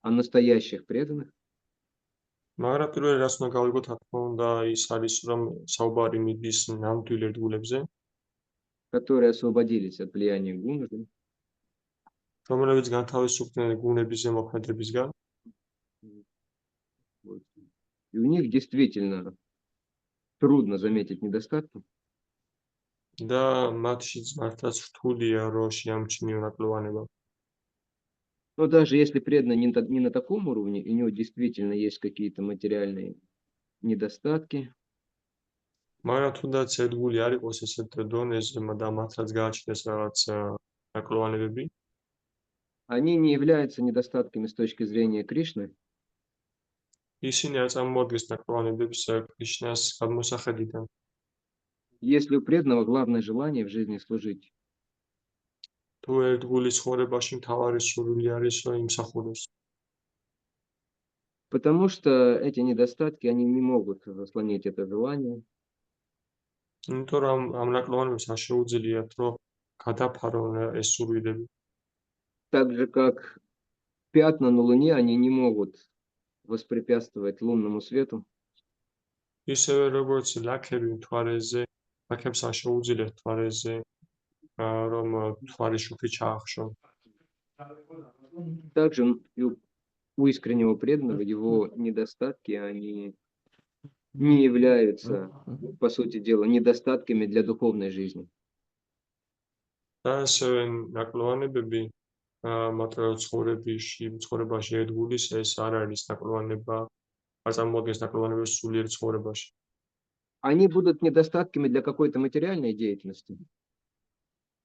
о настоящих преданных, მაგრამ პირველი რაც უნდა გავიგოთ, რა თქმა უნდა, ის არის, რომ საუბარი მიდის ნამდვილ ერთგულებზე, которые освободились от влияния гунжи, რომლებიც განთავისუფლდნენ გუნების ზემოქმედებისგან вот. И у них действительно трудно заметить недостатки, და მათშიც მართლაც რთულია, რომ შეამჩნიონ ნაკლოვანება. но даже если преданный не на таком уровне, и у него действительно есть какие-то материальные недостатки, მაგრამ თუნდაც ერთგული არ იყოს ესეთ დონეზე და მართლაც გააჩნდეს რაღაც ნაკლოვანებები, они не являются недостатками с точки зрения Кришны, ისინი არ წარმოადგენს ნაკლოვანებებს კრიშნას გადმოსახედიდან. если у преданного главное желание в жизни служить. თუ ერთგულის ცხოვრებაში მთავარი სურვილი არის, რომ იმსახუროს. Потому что эти недостатки, они не могут заслонить это желание. იმიტომ რომ ამ ნაკლოვანებს არ შეუძლიათ, რომ გადაფარონ ეს სურვილები. Так же, как пятна на Луне, они не могут воспрепятствовать лунному свету. ისევე როგორც ლაქები მთვარეზე, ლაქებს არ შეუძლიათ მთვარეზე, რომ მთვარის შუქი ჩაახშონ. Также и у искреннего преданного его недостатки, они не являются, по сути дела, недостатками для духовной жизни. და ასევე ნაკლოვანებები მათ ცხოვრებაში ერთგულის ეს არ არის ნაკლოვანება, არ წარმოადგენს ნაკლოვანებას სულიერ ცხოვრებაში. Они будут недостатками для какой-то материальной деятельности,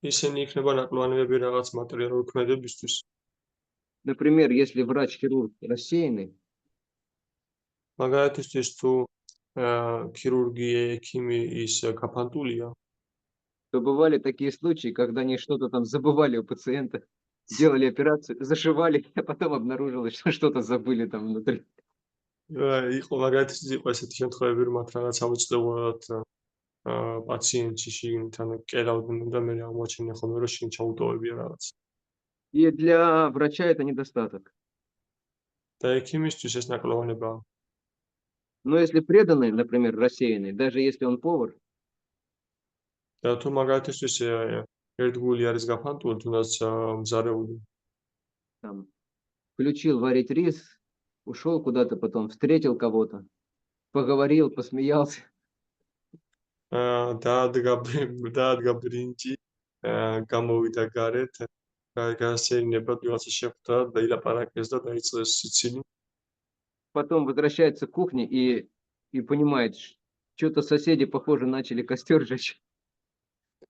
ისინი იქნება ნაკლოვანებები რაღაც მატერიალური ქმედებისთვის. например, если врач-хирург рассеянный, მაგალითისთვის თუ ქირურგი, ექიმი ის გაფანტულია, то бывали такие случаи, когда они что-то там забывали у пациента, делали операцию, зашивали, а потом обнаружилось, что что-то забыли там внутри. იყო მაგალითისთვის იყო ესეთი შემთხვევები, რომ მათ რაღაც აუცილებლად პაციენტში შიგნით ან კერავდნენ და მე აღმოჩენია ხოლმე, რომ შინ ჩაუტოვებია რაღაც. И для врача это недостаток. და ექიმისთვის ეს ნაკლოვანებაა. Но если преданный, например, рассеянный, даже если он повар, და თუ მაგალითისთვის ერთგული არის გაფანტული, თუნდაც მზარეული, там, включил варить рис, ушел куда-то потом, встретил кого-то, поговорил, посмеялся, დაადგა ბრინჯი, გამოვიდა გარეთ, გასეირნება ვიღაცა შეხვდა და ილაპარაკეს და დაიწყეს სიცილი. потом возвращается к кухне и понимает, что-то соседи, похоже, начали костер жечь.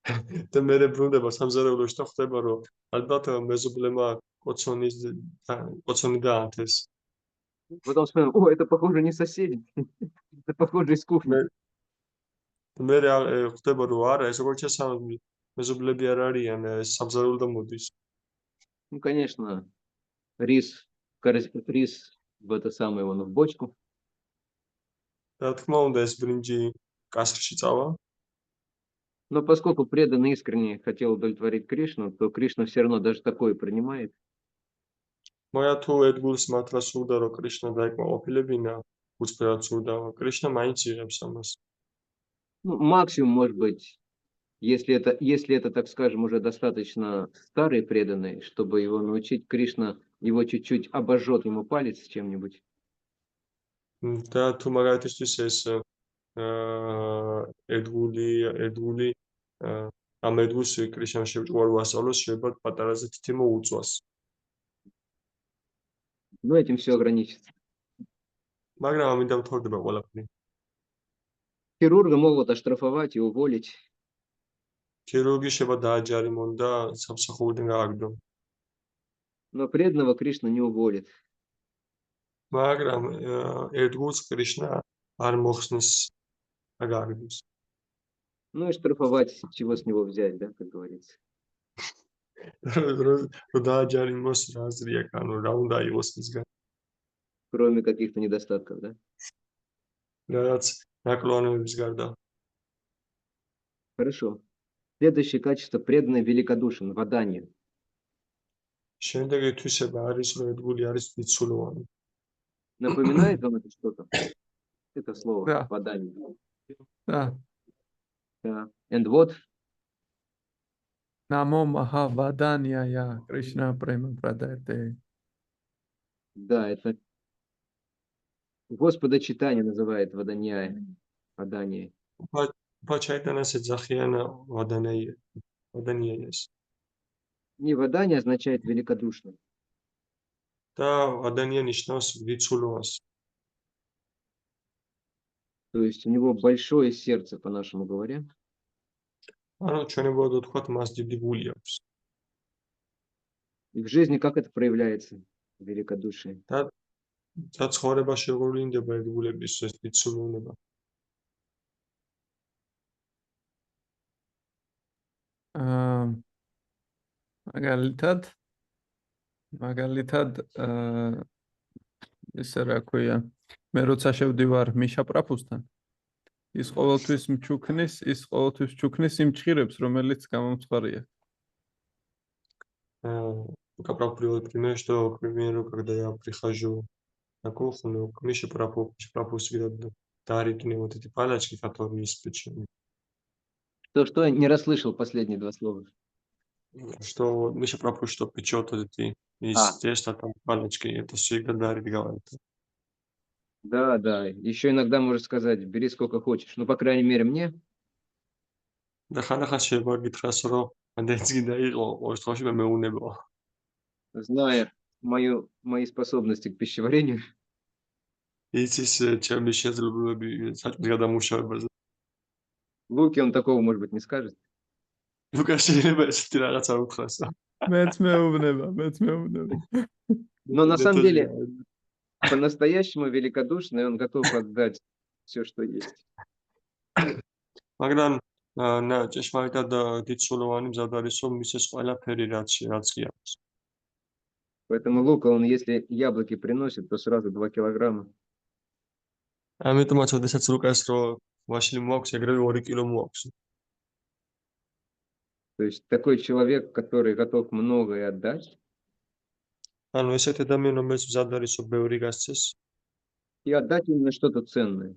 და მერე ბრუნდება სამზარეულოში და ხვდება, რომ ალბათ მეზობლებმა კოცონი დაანთეს. Потом вспоминает, о, это, похоже, не соседи, это, похоже, из кухни. მერე ხვდება, რომ არა, ეს როგორც შესაძლოა მეზობლები არ არიან, სამზარეულო და მოდის. Ну, конечно, рис в это самое, вон, в бочку. რა თქმა უნდა, ეს ბრინჯი კასრში წავა. Но поскольку преданный искренне хотел удовлетворить Кришну, то Кришна все равно даже такое принимает. მაგრამ თუ ერთგულს მართლა სურდა, რომ კრიშნა დაიკმაყოფილებინა, უცბად სურდა, კრიშნა მაინც იღებს ამას. Ну, максимум, может быть, если это, так скажем, уже достаточно старый преданный, чтобы его научить, Кришна его чуть-чуть обожжет ему палец чем-нибудь. და თუ მაგალითისთვის ეს ერთგული ამ ერთგულს კრიშნამ შეუჭვარ ვასწავლოს, შეიძლება პატარაზე თითი მოუწვას. Но этим все ограничится. მაგრამ ამიტომ თორდება ყველაფერი. Хирурга могут оштрафовать и уволить. ქირურგი შეიძლება დააჯარიმონ და სამსახურიდან გააგდო. Но преданного Кришна не уволит. მაგრამ ერთგულს კრიშნა არ მოხსნის და გააგდოს. Ну и штрафовать, чего с него взять, да, как говорится. რომ დააჯარიმოს რა აზრია, ანუ რა უნდა იყოს მისგან. Кроме каких-то недостатков, да. რაც ნაკლოვანებების გარდა. Хорошо. Следующее качество преданный великодушен, ваданья. შემდეგი თვისება არის, რომ ერთგული არის დიდსულოვანი. Напоминает вам это что-то? Это слово, Да. ваданья. Да. Да. And what? Намо маха ваданья Кришна према прадайте. Да, это Господа читания называет ваданья. Ваданья. Пачайтанას ეძახიან ვადანიას. Не ваданья означает великодушно. და ვადანია ნიშნავს დიდსულოვანს. То есть у него большое сердце, по-нашему говоря. ანუ ჩვენებურად ვთქვათ, მას დიდი გული აქვს. И в жизни как это проявляется? Великодушие. და ცხოვრებაში როგორ ვლინდება ერთგულების ეს დიდსულოვნება. მაგალითად ესე რა ქვია, მე როცა შევდივარ მიშა პრაფუსთან, ის ყოველთვის მჩუქნის იმ ჭირებს, რომელიც გამომცხარია. Поправил пример, что, к примеру, когда я прихожу на кухню, к Мише Прапу всегда дарит мне вот эти палочки, которые испечены. Что я не расслышал последние два слова. Что Миша Прапу что печет вот эти из теста, там палочки, это всегда дарит, говорит. Да, да. Еще иногда можно сказать, бери сколько хочешь. Ну, по крайней мере, мне. Да ხანდახან შეიძლება გითხრას, რომ მანდეცი დაიყო, ორ შემთხვევაში მე მეუნებო. Зная мои способности к пищеварению, იცის ჩემი შესაძლებლობები საჭმლის გადამუშავებაზე. Луки он такого, может быть, не скажет. ლუკას შეიძლება ესეთი რაღაცა უთხრას. მეც მეუბნება. Но на самом деле, по-настоящему великодушный, он готов отдать все, что есть. მაგრამ ჭეშმარიტად დიდსულოვანი მზად არის, რომ მისეს ყველაფერი რაც აქვს. Поэтому Лука, он если яблоки приносит, то сразу 2 килограмма. ამიტომაც ოდესაც ლუკას რო ვაშლი მოაქვს, ეგრევე 2 კილო მოაქვს. То есть такой человек, который готов многое отдать. ანუ ესეთ ადამიანი, რომელიც მზად არის, რომ ბევრი გასცეს. И отдать именно что-то ценное.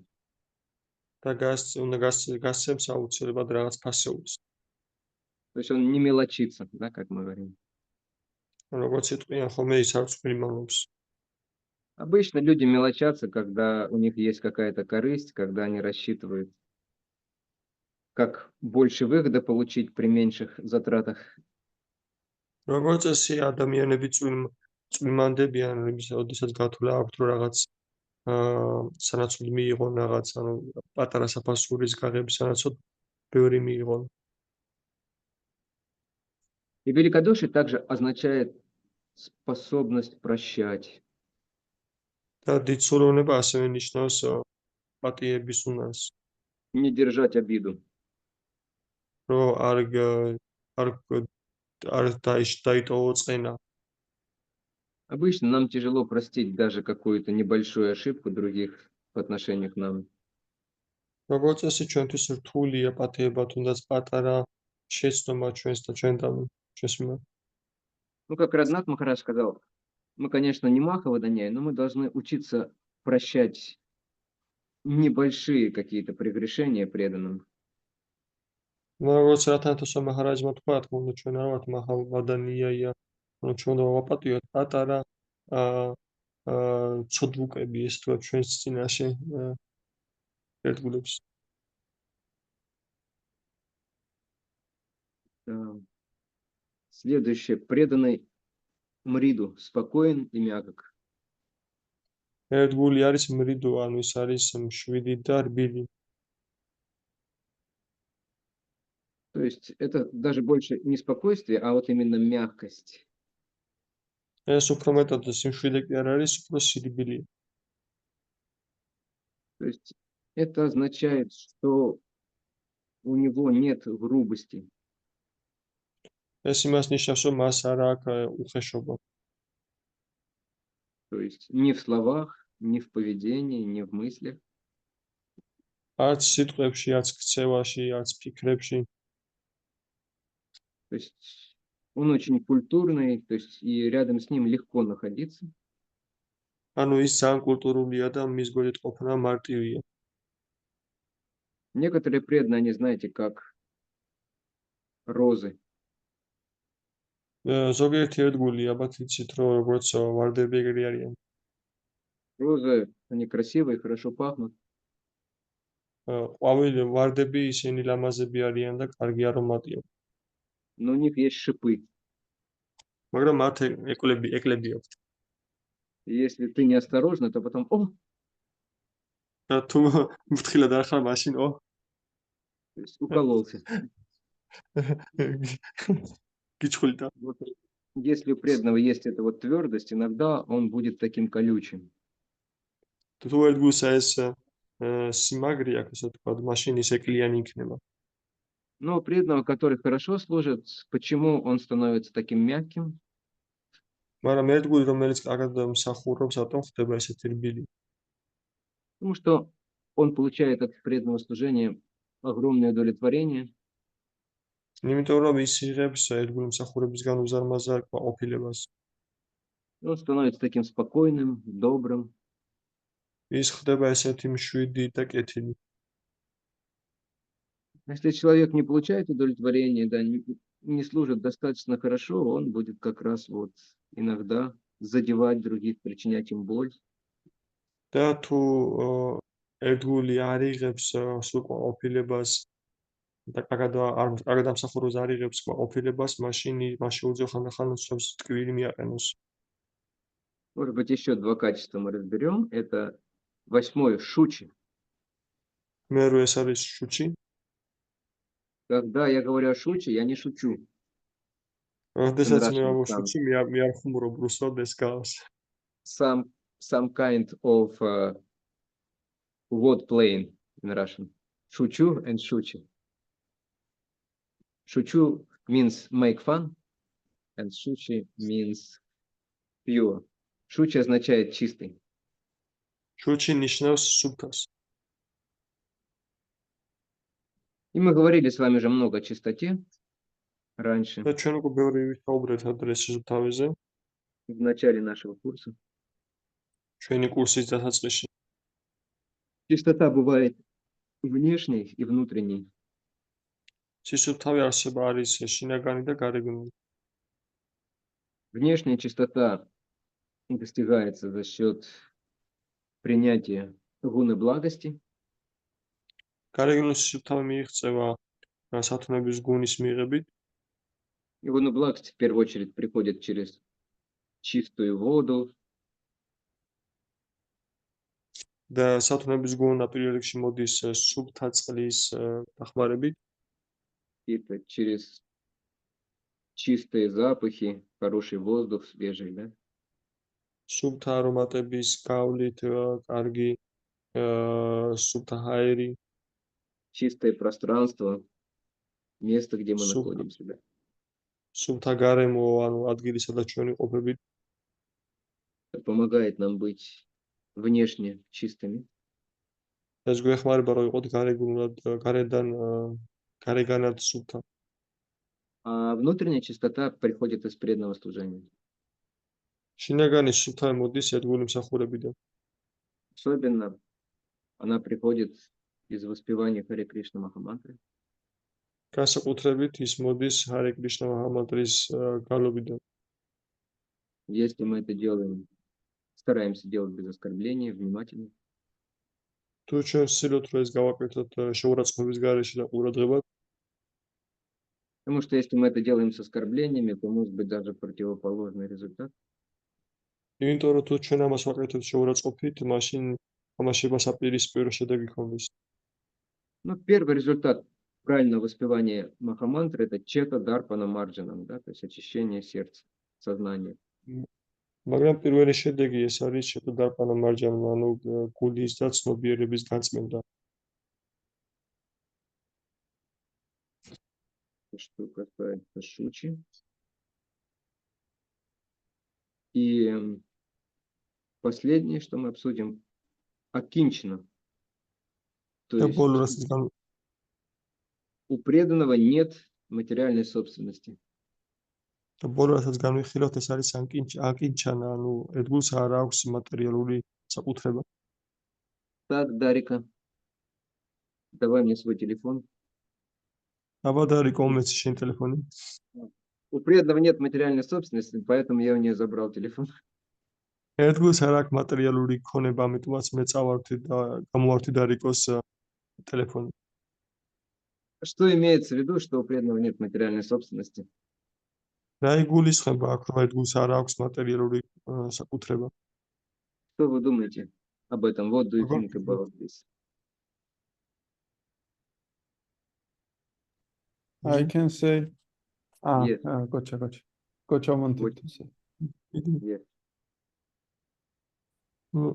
და უნდა გასცემს აუცილებლად რაღაც ფასეულს. То есть он не мелочится, да, как мы говорим. როგორც იტყვიან ხოლმე, ის არ წვრილმანობს. Обычно люди мелочатся, когда у них есть какая-то корысть, когда они рассчитывают, как больше выгоды получить при меньших затратах. როგორც წესი, ადამიანები წვრილმანდებიან, როდესაც გათვლა აქვთ, რომ რაღაც სანაცვლოდ მიიღონ რაღაც, ანუ პატარა საფასურის გაღების სანაცვლოდ ბევრი მიიღონ. И великодушие также означает способность прощать. და დიდსულოვნება ასევე ნიშნავს პატიების უნარს. Не держать обиду. რომ არ დაიტოვო წყენა. Обычно нам тяжело простить даже какую-то небольшую ошибку других по отношению к нам. როგორც წესი, ჩვენთვის რთულია პატიება, თუნდაც პატარა შეცდომა ჩვენს და ჩვენთან შესმ. Ну, как Раднат Махарадж сказал, мы, конечно, не маха ваданяй, но мы должны учиться прощать небольшие какие-то прегрешения преданным. როგორც რათანათოსა მაჰარაჯმა თქვა, თქმა ჩვენ არ ვართ მაჰა ვადანიაია, ანუ ჩვენ უნდა ვაპატიოთ პატარა ცოდვუკები ეს თქვა ჩვენს წინაშე ერთგულებს. Следующее. Преданный Мриду. Спокоен и мягок. ერთგული არის მრიდო, ანუ ის არის მშვიდი და რბილი. То есть это даже больше не спокойствие, а вот именно мягкость. ეს უფრო მეტად სიმშვიდე კი არ არის, უფრო სირბილია. То есть это означает, что у него нет грубости. ეს იმას ნიშნავს, რომ მას არ აქვს უხეშობა. То есть ни в словах, ни в поведении, ни в мыслях. არც სიტყვებში, არც ქცევაში, არც ფიქრებში. То есть он очень культурный, то есть и рядом с ним легко находиться. ანუ ის ძალიან კულტურულია და მის გვერდით ყოფნა მარტივია. Некоторые преданные, они, знаете, как розы. ზოგიერთი ერთგული ალბათ იცით რომ როგორც ვარდები ეგრე არიან. Розы, они красивые, хорошо пахнут. ყვავილი ვარდები ისინი ლამაზები არიან და კარგი არომატი აქვს. Но у них есть шипы. მაგრამ მათ ეკლები აქვთ. И если ты неосторожно, то потом, და თუ ფრთხილად არ ხარ მაშინ то есть укололся. გიჩხვლიდა. Вот если у преданного есть эта вот твердость, иногда он будет таким колючим. თუ ერთგულსა ეს სიმაგრე აქვს, ასე თქვა, მაშინ ის ეკლიანი იქნება. Но у преданного, который хорошо служит, почему он становится таким мягким? მაგრამ ერთგული რომელიც კარგად მსახურობს, რატომ ხდება ესეთი რბილი? Потому что он получает от преданного служения огромное удовлетворение. იმიტომ რომ ის იღებს ერთგული მსახურებისგან უზარმაზარ ყოფილებას. Он становится таким спокойным, добрым. ის ხდება ესეთი მშვიდი და კეთილი. Если человек не получает удовлетворения, да, не служит достаточно хорошо, он будет как раз вот иногда задевать других, причинять им боль. და თუ ერთგული არ იღებს სულ ყოფილებას და კარგად ამსახურებს არ იღებს ყოფილებას, მაშინ შეუძლია ხანდახან სულს ტკივილი მიაყენოს. Может быть, еще два качества мы разберем. Это 8 шучи. მერვე ეს არის შუჩი. Когда я говорю о шуче, я не шучу. როდესაც მე Russian ვამბობ sound. შუჩი, მე არ ხუმრობ რუსულად ეს გავს. Some kind of word playing in Russian. Шучу and шучи. Шучу means make fun, and шучи means pure. Шучи означает чистый. შუჩი ნიშნავს სუფთას. И мы говорили с вами уже много о чистоте раньше, და ჩვენ უკვე ბევრი ვისაუბრეთ ადრე სუფთავაზე, в начале нашего курса. ჩვენი კურსის დასაწყისში. Чистота бывает внешней и внутренней. სისუფთავი არსება არის შინაგანი და გარეგნული. Внешняя чистота достигается за счет принятия гуны благости. გარეგნული სისუფთავი მიიღწევა სათნოების გუნის მიღებით. И гуна благости в первую очередь приходит через чистую воду, და სათნოების გუნა პირველ რიგში მოდის სუფთა წყლის დახმარებით. это через чистые запахи, хороший воздух, свежий, да? სუფთა არომატების გავლით, კარგი სუფთა ჰაერი, Чистое пространство, место, где мы Супер. находимся, да? სუფთა გარემო, ანუ ადგილი, სადაც ჩვენ ვიყოფებით. Это помогает нам быть внешне чистыми. ეს გვეხმარება რომ ვიყოთ გარეგნულად, გარეგანად სუფთა. А внутренняя чистота приходит из преданного служения. შინაგანი სუფთა მოდის ერთგული მსახურებიდან. Особенно она приходит из воспевания Харе Кришна Махамантры. განსაკუთრებით ის მოდის ჰარე კრიშნა მაჰამანტრის გალობიდან. Если мы это делаем, стараемся делать без оскорбления, внимательно, თუ ჩვენ ვცდილობთ რომ ეს გავაკეთოთ შეურაცხყოფის გარეშე და ყურადღებად, потому что если мы это делаем с оскорблениями, то может быть даже противоположный результат. იმიტომ რომ თუ ჩვენ ამას ვაკეთებთ შეურაცხყოფით, მაშინ ამას შესაძლებელი შედეგი გქონდეს. Ну, первый результат правильного воспевания Махамантры – это чета дарпана марджанам, да, то есть очищение сердца, сознания. მაგრამ პირველი შედეგი ეს არის შეტო დარპანა მარჯანა, ანუ გულის და ცნობიერების გაწმენდა. Что касается шучи. И последнее, что мы обсудим, акинчина. То და есть ბოლო რასაც у преданного нет материальной собственности. და ბოლო რასაც განვიხილოთ, ეს არის აკინჩანა, ანუ ერთგულს არ აქვს მატერიალური საკუთრება. Так, Дарика, давай мне свой телефон. აბა დარიკო, უმეცი შენ ტელეფონი. У преданного нет материальной собственности, поэтому я у нее забрал телефон. ერთგულს არ აქვს მატერიალური ქონება, ამიტომაც მე წავარდი და გამოვარდი დარიკოს ტელეფონი. Что имеется в виду, что у преданного нет материальной собственности? რა იგულისხმება აქ, რომ ერთგულს არ აქვს მატერიალური საკუთრება? Что вы думаете об этом? What do you Ага. think about this? I can say Yes. გოჩა Гоча. say. Yes. Ну,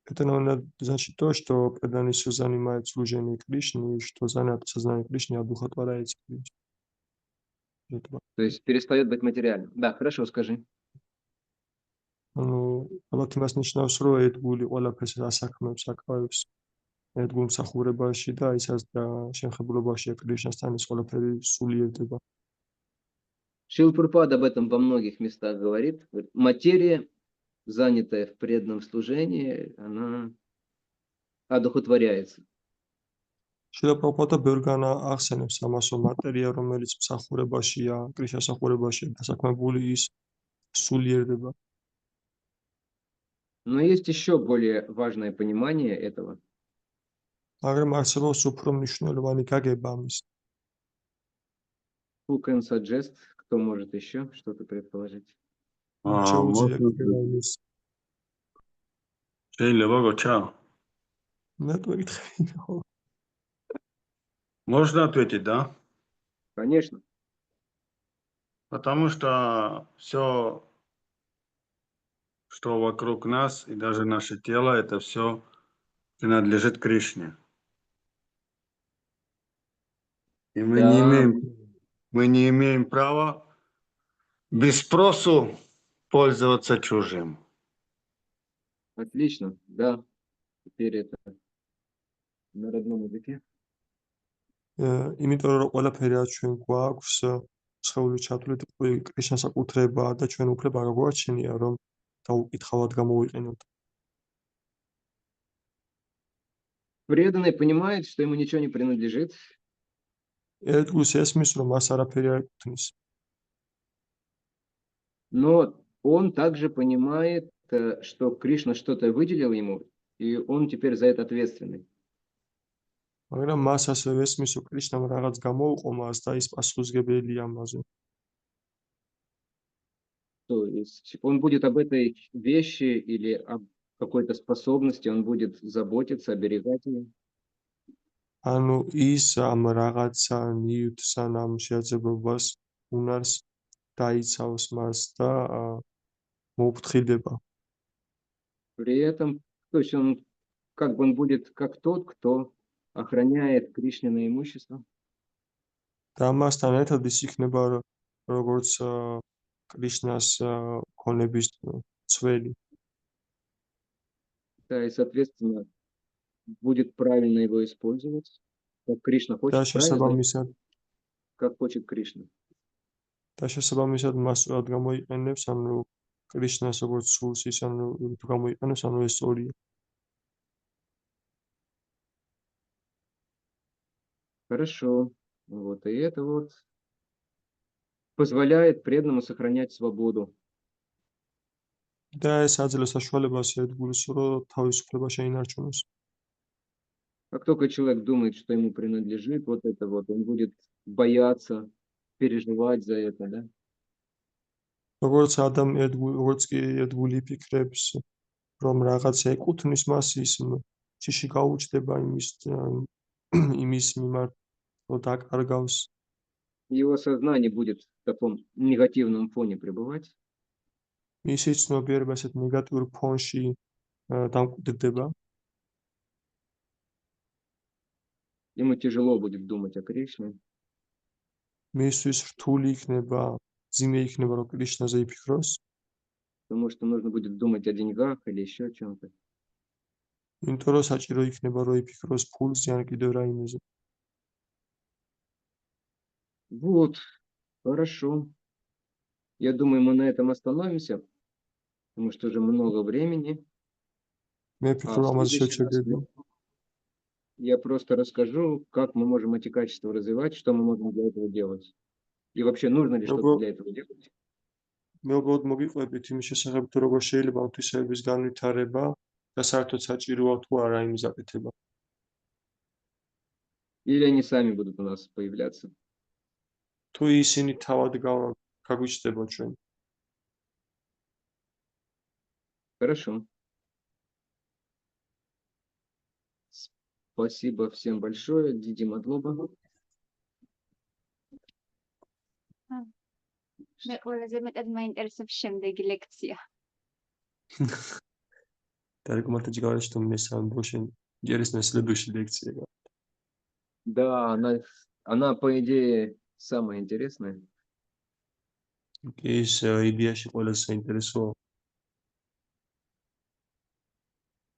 это, наверное, значит то, что преданный все занимает служение Кришне, и что занято сознание Кришны, а дух отворяется к Кришне. Это, То есть перестает быть материальным. Да, хорошо, скажи. ну, ალბათ იმას ნიშნავს, რომ ერთგული ყველაფერს ასაქმებს, აკავებს ერთგულ მსახურებაში და ისაც და შემხებლობაშია კრიშნასთან ის ყველაფერი სულიერდება. Шрила Прабхупада об этом во многих местах говорит. Говорит, материя, занятая в преданном служении, она одухотворяется. შილა პრაბჰუპადა ბევრგან ახსენებს ამას, რომ მატერია, რომელიც მსახურებაშია, კრიშნას მსახურებაშია დასაქმებული, ის სულიერდება. Но есть еще более важное понимание этого. მაგრამ არსებობს უფრო მნიშვნელოვანი გაგება ამის. Who can suggest? Кто может еще что-то предположить? შეუძლია გაგება. შეიძლება გოჩა? ნატო ეკითხები ხო? Можно ответить, да? Конечно. Потому что все, что вокруг нас, и даже наше тело, это все принадлежит Кришне. И мы не имеем права без спросу пользоваться чужим. Отлично. Да. Теперь это на родном языке. იმიტომ რომ ყველაფერი რაც ჩვენ გვაქვს სხეული ჩათვლით კრიშნას საკუთრება და ჩვენ უფლება გაგვაჩენია რომ დაუკითხავად გამოვიყენოთ. Преданный понимает, что ему ничего не принадлежит. ერთგულს ესმის რომ მას არაფერი არ ეკუთვნის. Но он также понимает, что Кришна что-то выделил ему, и он теперь за это ответственный. მაგრამ მას ასევე ესმის რომ კრიშნამ რაღაც გამოუყო მას და ის პასუხისმგებელია ამაზე. То есть он будет об этой вещи или об какой-то способности, он будет заботиться, оберегать ее. ანუ ის ამ რაღაცა ნიუტს ან ამ შეაძლებლობას უნარს დაიცავს მას და მოუფრთხილდება. При этом, то есть он как бы он будет как тот, кто охраняет Кришнина имущество. და ამასთან ერთად ის იქნება როგორც კრიშნას ქონების ცველი. Да, и, соответственно, будет правильно его использовать, как Кришна და хочет, правильно, შესაბამისად как хочет Кришна. და შესაბამისად მას სწორად გამოიყენებს, ანუ კრიშნას როგორც სულს ის ანუ თუ გამოიყენებს, ანუ ეს სწორია. Хорошо. Вот, и это вот позволяет преданному сохранять свободу. და ეს აძლევს საშუალებას ერთგულს, რომ თავისუფლება შეინარჩუნოს. Как только человек думает, что ему принадлежит вот это вот, он будет бояться, переживать за это, да? როგორც როგორც კი ერთგული ფიქრებს, რომ რაღაცა ეკუთვნის მას, ის ჭიში გაუჩნდება იმის მიმართ, რომ დაკარგავს. Его сознание будет в таком негативном фоне пребывать. მისი ცნობიერება ასეთ ნეგატიურ ფონში დამკვიდრდება. Ему тяжело будет думать о Кришне. მისთვის რთული იქნება, ძიმე იქნება, რომ კრიშნაზე იფიქროს, Потому что нужно будет думать о деньгах или еще о чем-то. იმიტომ რომ საჭირო იქნება, რომ იფიქროს ფულზე ან კიდევ რაიმეზე. Вот, хорошо. Я думаю, мы на этом остановимся, потому что уже много времени. მე А ვფიქრობ, в ამაზე следующий раз შევჩერდები. я просто расскажу, как мы можем эти качества развивать, что мы можем для этого делать. И вообще, нужно ли что-то როგორ для этого делать. მე უბრალოდ მოგიყვებით იმის შესახებ, თუ როგორ შეიძლება ღვთისმშობლის განვითარება და საერთოდ საჭიროა თუ არა იმის გაკეთება. Или они сами будут у нас появляться. თუ ისინი თავად გაგვიჩნდება ჩვენ. Хорошо. Спасибо всем большое. Диди Мадлоба. მე ყველაზე მეტად მაინტერესებს შემდეგი ლექცია. Далеко ты говоришь, что мне самое больше интересно следующая лекция. Да, она, по идее, самая интересная. Ის იდეაში ყველაზე საინტერესო.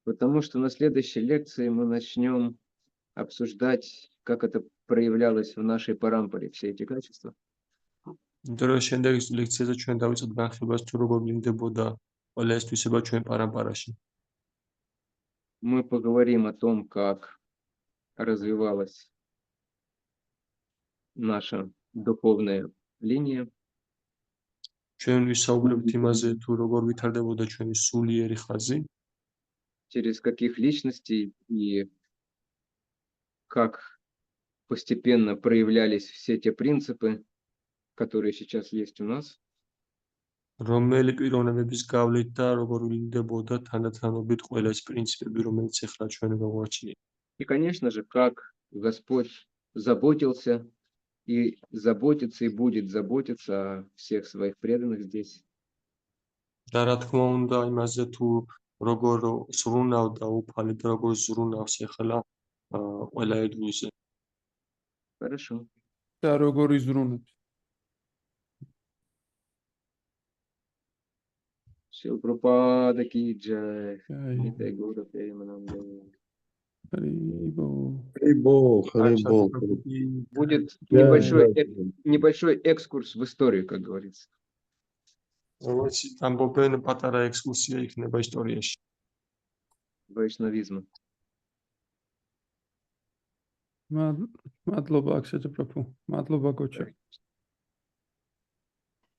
Потому что на следующей лекции мы начнем обсуждать, как это проявлялось в нашей парампоре, все эти качества. იმიტომ რომ შემდეგ ლექციაზე ჩვენ დავიწყოთ განხილვას თუ როგორ ვლინდებოდა ყველა ეს თვისება ჩვენ პარამპარაში. Мы поговорим о том, как развивалась наша духовная линия, ჩვენ ვისაუბრებთ იმაზე თუ როგორ ვითარდებოდა ჩვენი სულიერი ხაზი, через каких личностей и как постепенно проявлялись все те принципы, которые сейчас есть у нас. რომელი პიროვნებების გავლით და როგორ ვლინდებოდა თანდათანობით ყველა ეს პრინციპები, რომელიც ახლა ჩვენ გვაგვაჩნია. И, конечно же, как Господь заботился и заботится, и будет заботиться о всех своих преданных здесь. და რა თქმა უნდა იმაზე თუ როგორ ზრუნავდა უფალი და როგორ ზრუნავს ახლა ყველა ერთგულზე. Хорошо. და როგორ იზრუნებს? Шилпрапада ки джай. Jai. Нитай Гура Перемананда. Харибол. Харибол, Харибол. Будет Jai. небольшой экскурс в историю, как говорится. როგორც ამბობენ პატარა ექსკურსია იქნება ისტორიაში. Вайшнавизма. მადლობა აქსეჯა პროფუ. მადლობა გოჩა.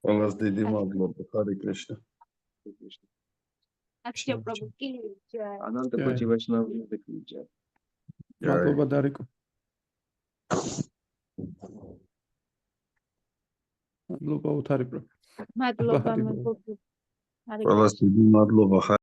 ყველას დიდი მადლობა, Хари Кришна. აქ პრობლემი ჯერ Ананда Jai. Коти Вайшнавизма ки джай. მადლობა დარიკო. მადლობა უთარი პროფუ. მადლობა Haribol. მეგობრებო. ყველას დიდი მადლობა.